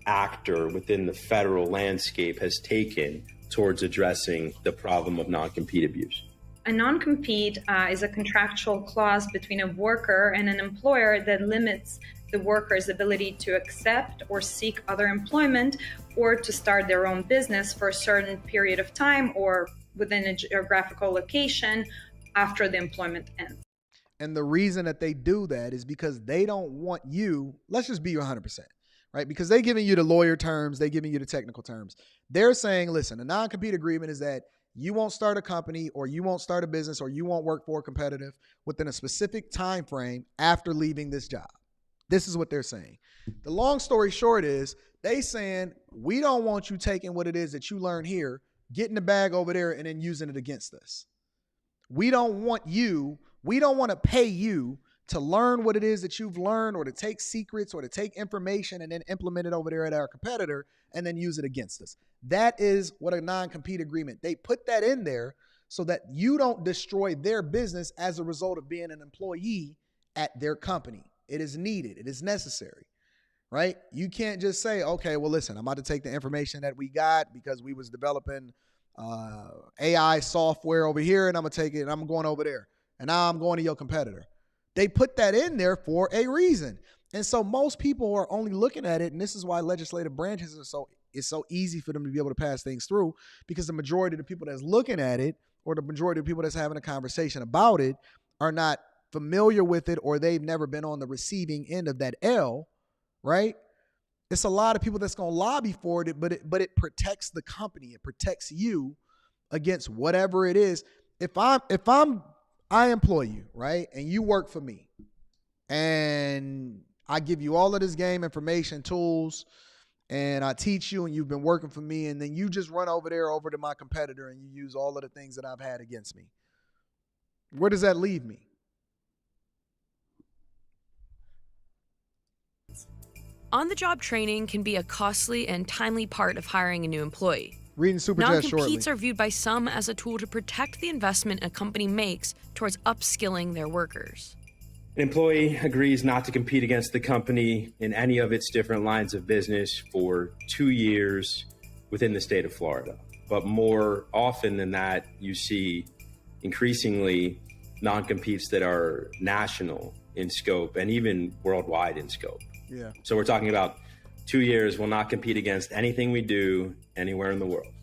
Actor within the federal landscape has taken towards addressing the problem of non-compete abuse. A non-compete is a contractual clause between a worker and an employer that limits the worker's ability to accept or seek other employment or to start their own business for a certain period of time or within a geographical location after the employment ends. And the reason that they do that is because they don't want you, let's just be 100%, right? Because they're giving you the lawyer terms, they're giving you the technical terms. They're saying, listen, a non-compete agreement is that you won't start a company or you won't start a business or you won't work for a competitive within a specific time frame after leaving this job. This is what they're saying. The long story short is they saying, we don't want you taking what it is that you learn here, getting the bag over there and then using it against us. We don't want to pay you to learn what it is that you've learned or to take secrets or to take information and then implement it over there at our competitor and then use it against us. That is what a non-compete agreement. They put that in there so that you don't destroy their business as a result of being an employee at their company. It is needed. It is necessary, right? You can't just say, okay, well, listen, I'm about to take the information that we got because we was developing AI software over here and I'm going to take it and I'm going over there. And now I'm going to your competitor. They put that in there for a reason. And so most people are only looking at it, and this is why legislative branches are it's so easy for them to be able to pass things through, because the majority of the people that's looking at it or the majority of the people that's having a conversation about it are not familiar with it or they've never been on the receiving end of that L, right? It's a lot of people that's going to lobby for it, but it protects the company. It protects you against whatever it is. If I employ you, right? And you work for me and I give you all of this game information, tools, and I teach you and you've been working for me. And then you just run over to my competitor and you use all of the things that I've had against me. Where does that leave me? On-the-job training can be a costly and timely part of hiring a new employee. Reading super chat shortly. Non-competes are viewed by some as a tool to protect the investment a company makes towards upskilling their workers. An employee agrees not to compete against the company in any of its different lines of business for 2 years within the state of Florida. But more often than that, you see increasingly non-competes that are national in scope and even worldwide in scope. Yeah. So we're talking about 2 years will not compete against anything we do anywhere in the world.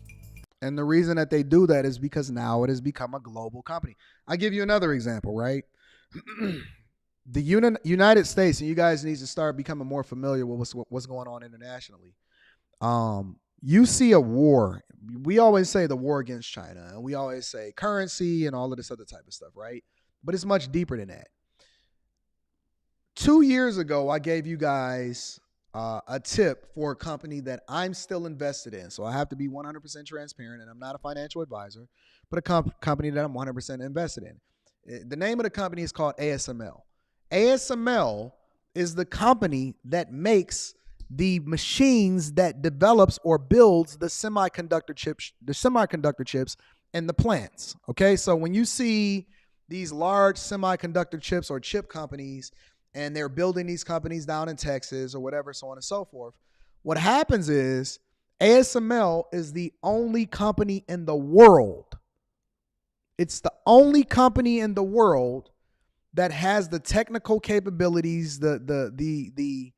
And the reason that they do that is because now it has become a global company. I'll give you another example, right? The United States, and you guys need to start becoming more familiar with what's going on internationally. You see a war. We always say the war against China, and we always say currency and all of this other type of stuff, right? But it's much deeper than that. 2 years ago, I gave you guys a tip for a company that I'm still invested in. So I have to be 100% transparent, and I'm not a financial advisor, but a company that I'm 100% invested in. The name of the company is called ASML. ASML is the company that makes the machines that develops or builds the semiconductor chips in the plants. Okay, so when you see these large semiconductor chips or chip companies, and they're building these companies down in Texas or whatever, so on and so forth, what happens is ASML is the only company in the world. It's the only company in the world that has the technical capabilities, the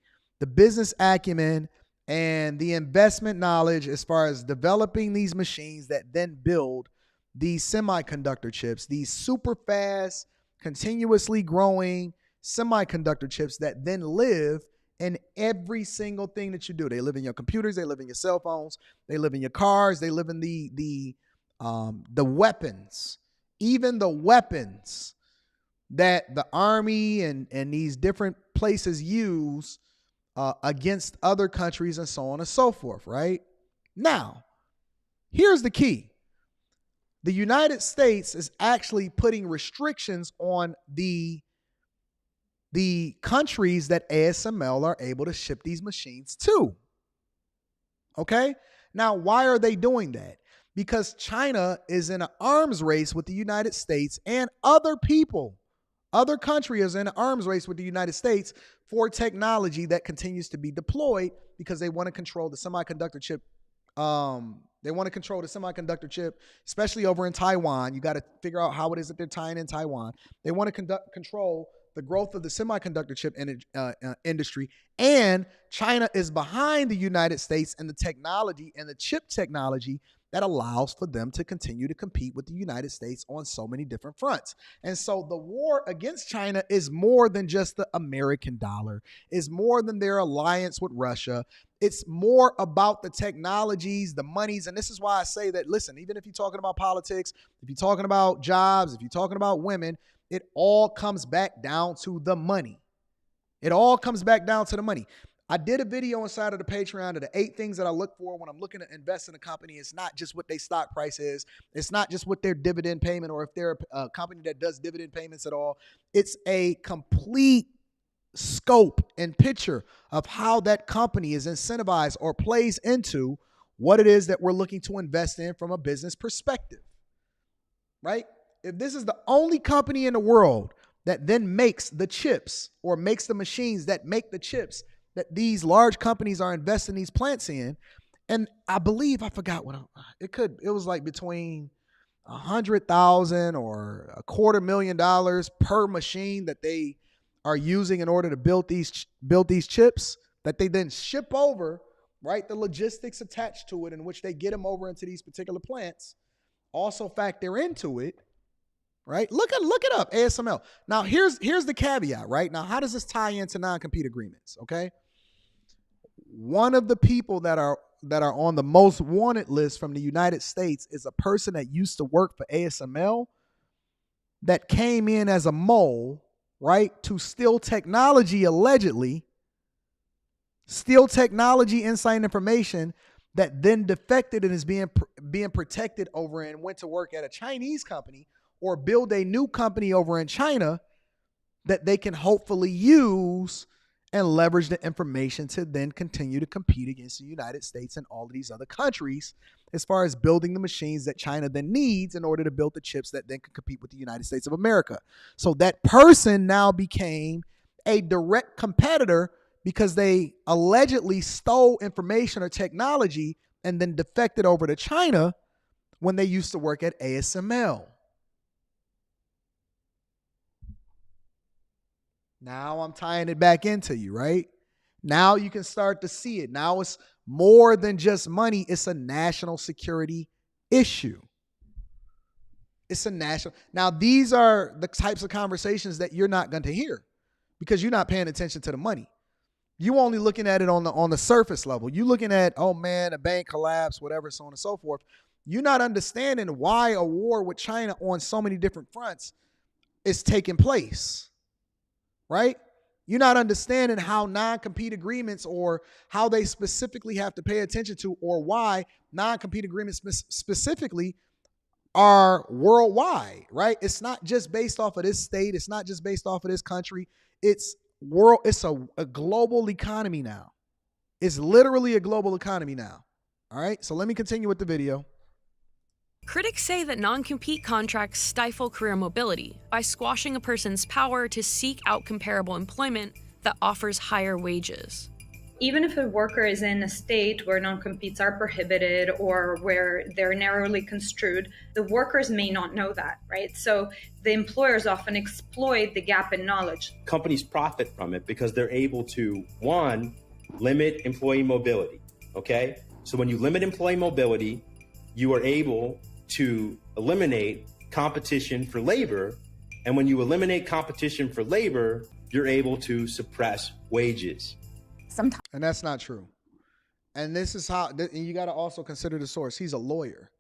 business acumen, and the investment knowledge as far as developing these machines that then build these semiconductor chips, these super fast, continuously growing semiconductor chips that then live in every single thing that you do. They live in your computers, they live in your cell phones, they live in your cars, they live in the weapons, even the weapons that the Army and these different places use against other countries and so on and so forth, right? Now, here's the key. The United States is actually putting restrictions on the countries that ASML are able to ship these machines to. Okay? Now, why are they doing that? Because China is in an arms race with the United States and other people. Other countries are in an arms race with the United States for technology that continues to be deployed because they want to control the semiconductor chip. They want to control the semiconductor chip, especially over in Taiwan. You got to figure out how it is that they're tying in Taiwan. They want to control the growth of the semiconductor chip industry, and China is behind the United States and the technology and the chip technology that allows for them to continue to compete with the United States on so many different fronts. And so the war against China is more than just the American dollar, is more than their alliance with Russia. It's more about the technologies, the monies. And this is why I say that, listen, even if you're talking about politics, if you're talking about jobs, if you're talking about women, it all comes back down to the money. It all comes back down to the money. I did a video inside of the Patreon of the 8 things that I look for when I'm looking to invest in a company. It's not just what their stock price is. It's not just what their dividend payment, or if they're a company that does dividend payments at all. It's a complete scope and picture of how that company is incentivized or plays into what it is that we're looking to invest in from a business perspective, right? If this is the only company in the world that then makes the chips or makes the machines that make the chips that these large companies are investing these plants in, and I believe, I forgot what it was like between $100,000 or $250,000 per machine that they are using in order to build these chips that they then ship over, right? The logistics attached to it, in which they get them over into these particular plants, also factor into it, right? Look it up, ASML. Now here's the caveat, right? Now, how does this tie into non-compete agreements? Okay. One of the people that are on the most wanted list from the United States is a person that used to work for ASML that came in as a mole, right, to steal technology, allegedly, steal technology, inside information that then defected and is being protected over and went to work at a Chinese company or build a new company over in China that they can hopefully use and leverage the information to then continue to compete against the United States and all of these other countries as far as building the machines that China then needs in order to build the chips that then can compete with the United States of America. So that person now became a direct competitor because they allegedly stole information or technology and then defected over to China when they used to work at ASML. Now I'm tying it back into you, right? Now you can start to see it. Now it's more than just money. It's a national security issue. It's a national. Now, these are the types of conversations that you're not going to hear because you're not paying attention to the money. You only looking at it on the surface level. You looking at, oh man, a bank collapse, whatever, so on and so forth. You're not understanding why a war with China on so many different fronts is taking place. Right? You're not understanding how non-compete agreements or how they specifically have to pay attention to, or why non-compete agreements specifically are worldwide, right? It's not just based off of this state. It's not just based off of this country. It's a global economy now. It's literally a global economy now. All right. So let me continue with the video. Critics say that non-compete contracts stifle career mobility by squashing a person's power to seek out comparable employment that offers higher wages. Even if a worker is in a state where non-competes are prohibited or where they're narrowly construed, the workers may not know that, right? So the employers often exploit the gap in knowledge. Companies profit from it because they're able to, one, limit employee mobility, okay? So when you limit employee mobility, you are able to eliminate competition for labor. And when you eliminate competition for labor, you're able to suppress wages. Sometimes. And that's not true. And this is how, and you got to also consider the source. He's a lawyer.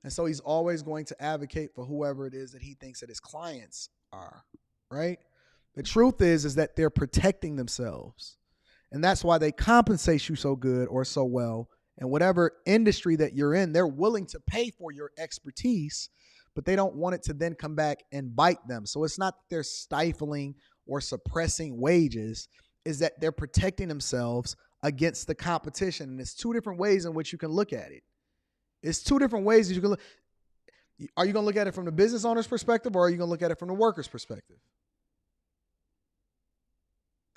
And so he's always going to advocate for whoever it is that he thinks that his clients are, right? The truth is that they're protecting themselves. And that's why they compensate you so good or so well. And whatever industry that you're in, they're willing to pay for your expertise, but they don't want it to then come back and bite them. So it's not that they're stifling or suppressing wages, is that they're protecting themselves against the competition. And it's two different ways in which you can look at it. It's two different ways that you can look. Are you going to look at it from the business owner's perspective, or are you going to look at it from the worker's perspective?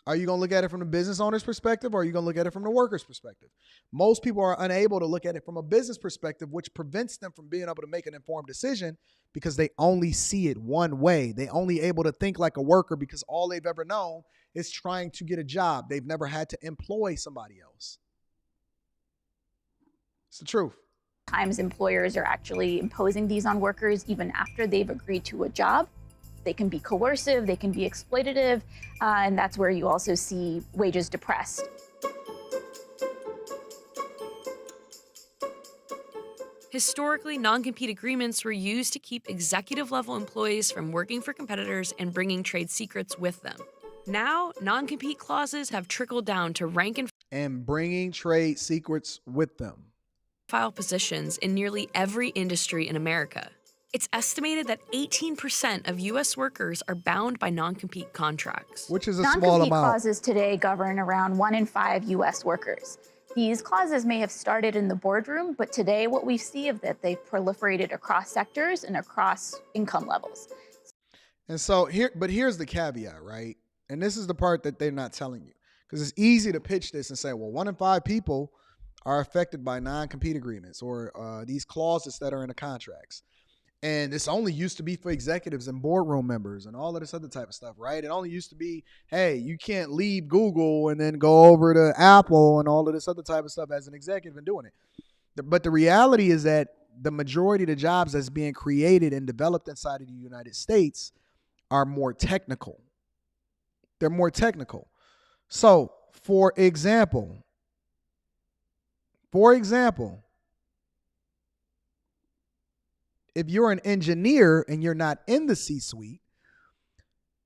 Are you going to look at it from the business owner's perspective, or are you going to look at it from the worker's perspective? Most people are unable to look at it from a business perspective, which prevents them from being able to make an informed decision because they only see it one way. They only able to think like a worker because all they've ever known is trying to get a job. They've never had to employ somebody else. It's the truth. Times employers are actually imposing these on workers even after they've agreed to a job. They can be coercive, they can be exploitative, and that's where you also see wages depressed. Historically, non-compete agreements were used to keep executive-level employees from working for competitors and bringing trade secrets with them. Now, non-compete clauses have trickled down to rank and bringing trade secrets with them. File positions in nearly every industry in America. It's estimated that 18% of U.S. workers are bound by non-compete contracts. Which is a small amount. Non-compete clauses today govern around 1 in 5 U.S. workers. These clauses may have started in the boardroom, but today what we see is that they've proliferated across sectors and across income levels. And so here's the caveat, right? And this is the part that they're not telling you. Because it's easy to pitch this and say, well, 1 in 5 people are affected by non-compete agreements or these clauses that are in the contracts. And this only used to be for executives and boardroom members and all of this other type of stuff, right? It only used to be, hey, you can't leave Google and then go over to Apple and all of this other type of stuff as an executive and doing it. But the reality is that the majority of the jobs that's being created and developed inside of the United States are more technical. They're more technical. So, for example, if you're an engineer and you're not in the C-suite,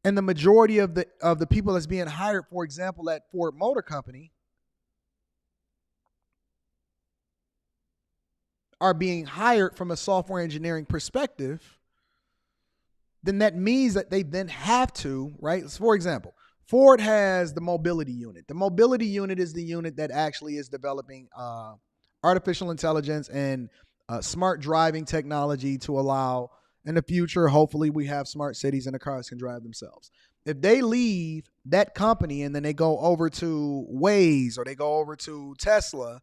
and the majority of the people that's being hired, for example, at Ford Motor Company, are being hired from a software engineering perspective, then that means that they then have to, right? So for example, Ford has the mobility unit. The mobility unit is the unit that actually is developing artificial intelligence and smart driving technology to allow, in the future, hopefully we have smart cities and the cars can drive themselves. If they leave that company and then they go over to Waze or they go over to Tesla,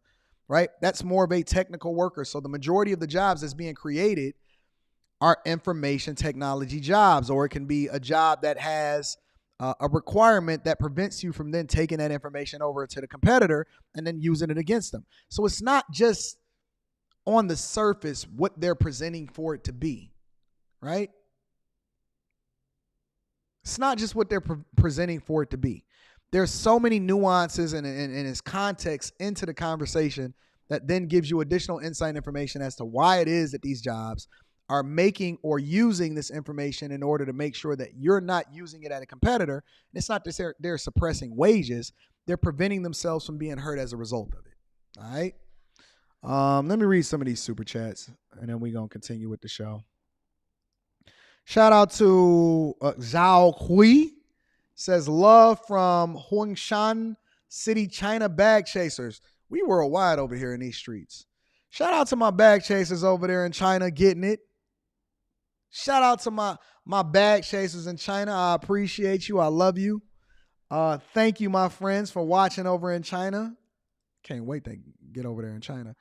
right? That's more of a technical worker. So the majority of the jobs that's being created are information technology jobs, or it can be a job that has a requirement that prevents you from then taking that information over to the competitor and then using it against them. So it's not just on the surface what they're presenting for it to be, right? It's not just what they're presenting for it to be. There's so many nuances and its context into the conversation that then gives you additional insight and information as to why it is that these jobs are making or using this information in order to make sure that you're not using it at a competitor. And it's not that they're suppressing wages. They're preventing themselves from being hurt as a result of it. All right. Let me read some of these super chats and then we're going to continue with the show. Shout out to Zhao Hui. Says love from Huangshan City, China bag chasers. We worldwide over here in these streets. Shout out to my bag chasers over there in China getting it. Shout out to my bag chasers in China. I appreciate you. I love you. Thank you, my friends, for watching over in China. Can't wait to get over there in China.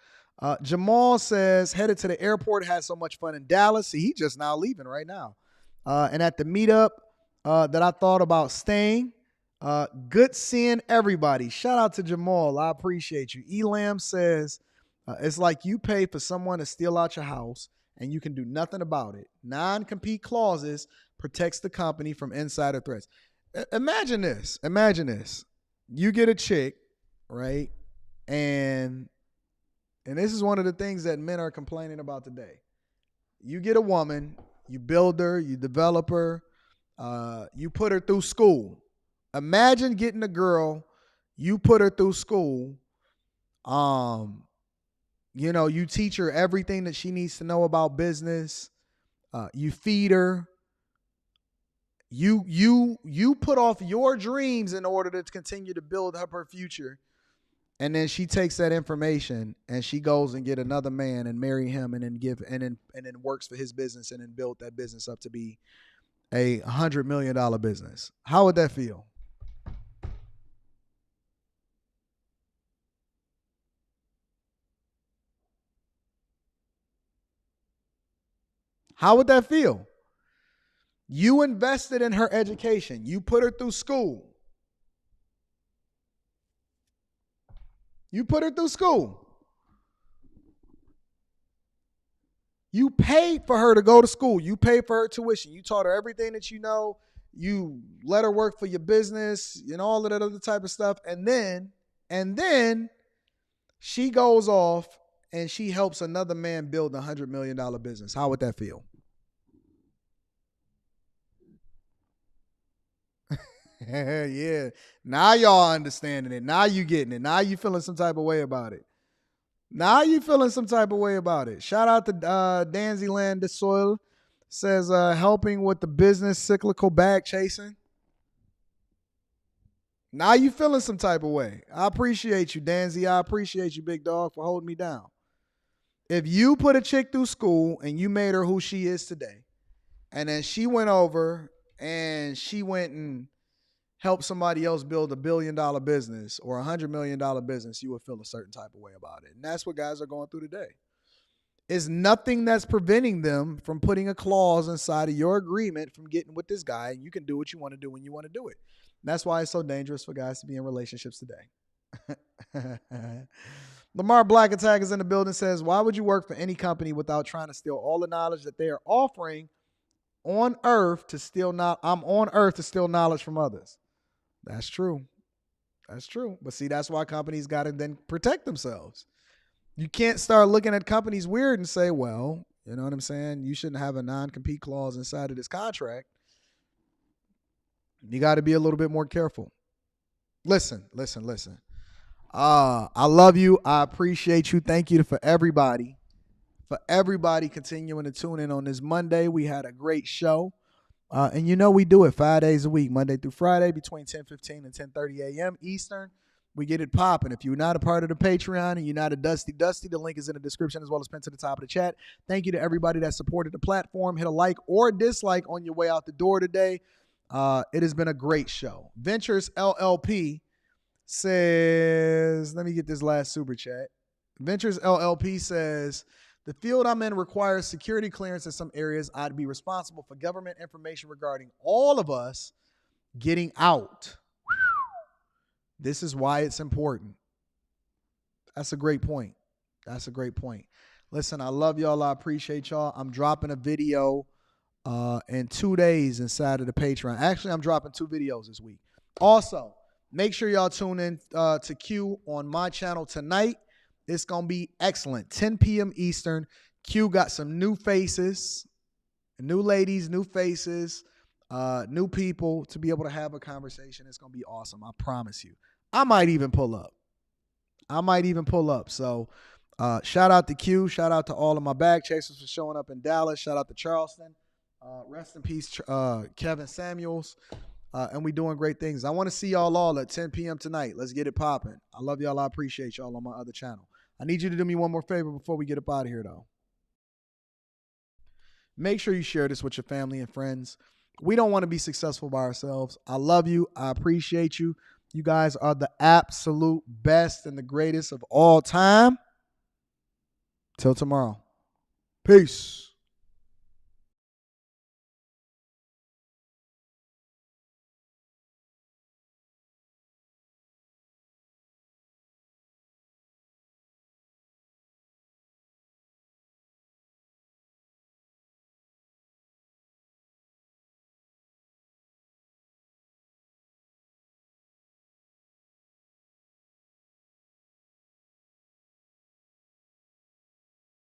Jamal says, headed to the airport, had so much fun in Dallas. See, he just now leaving right now. And at the meetup that I thought about staying. Good seeing everybody. Shout out to Jamal. I appreciate you. Elam says, it's like you pay for someone to steal out your house and you can do nothing about it. Non-compete clauses protects the company from insider threats. Imagine this. You get a chick, right? And this is one of the things that men are complaining about today. You get a woman, you build her, you develop her, you put her through school. Imagine getting a girl, you put her through school, you teach her everything that she needs to know about business. You feed her. You put off your dreams in order to continue to build up her future. And then she takes that information and she goes and get another man and marry him and then works for his business and then build that business up to be a $100 million business. How would that feel? How would that feel? You invested in her education. You put her through school. You put her through school. You paid for her to go to school. You paid for her tuition. You taught her everything that you know. You let her work for your business and all of that other type of stuff. And then she goes off and she helps another man build a $100 million business. How would that feel? Yeah. Now y'all understanding it. Now you getting it. Now you feeling some type of way about it. Shout out to Danzyland de Soil. Says helping with the business cyclical bag chasing. Now you feeling some type of way. I appreciate you, Danzy. I appreciate you, big dog, for holding me down. If you put a chick through school and you made her who she is today, and then she went over and she went and helped somebody else build $1 billion business or $100 million business, you would feel a certain type of way about it. And that's what guys are going through today. It's nothing that's preventing them from putting a clause inside of your agreement from getting with this guy. You can do what you want to do when you want to do it. And that's why it's so dangerous for guys to be in relationships today. Lamar Black Attack is in the building, says, why would you work for any company without trying to steal all the knowledge that they are offering on earth to steal? I'm on earth to steal knowledge from others. That's true. But see, that's why companies got to then protect themselves. You can't start looking at companies weird and say, well, you know what I'm saying? You shouldn't have a non-compete clause inside of this contract. You got to be a little bit more careful. Listen. I love you. I appreciate you. Thank you for everybody continuing to tune in on this Monday. We had a great show. And you know we do it 5 days a week, Monday through Friday, between 10:15 and 10:30 a.m. Eastern. We get it popping. If you're not a part of the Patreon and you're not a Dusty, the link is in the description as well as pinned to the top of the chat. Thank you to everybody that supported the platform. Hit a like or a dislike on your way out the door today. It has been a great show. Ventures LLP says, let me get this last super chat. Ventures LLP says, the field I'm in requires security clearance in some areas. I'd be responsible for government information regarding all of us getting out. This is why it's important. That's a great point. Listen, I love y'all. I appreciate y'all. I'm dropping a video in 2 days inside of the Patreon. Actually, I'm dropping 2 videos this week. Also, make sure y'all tune in to Q on my channel tonight. It's going to be excellent. 10 p.m. Eastern. Q got some new faces, new ladies, new faces, new people to be able to have a conversation. It's going to be awesome. I promise you. I might even pull up. So shout out to Q. Shout out to all of my bag chasers for showing up in Dallas. Shout out to Charleston. Rest in peace, Kevin Samuels. And we doing great things. I want to see y'all all at 10 p.m. tonight. Let's get it popping. I love y'all. I appreciate y'all on my other channel. I need you to do me one more favor before we get up out of here, though. Make sure you share this with your family and friends. We don't want to be successful by ourselves. I love you. I appreciate you. You guys are the absolute best and the greatest of all time. Till tomorrow. Peace.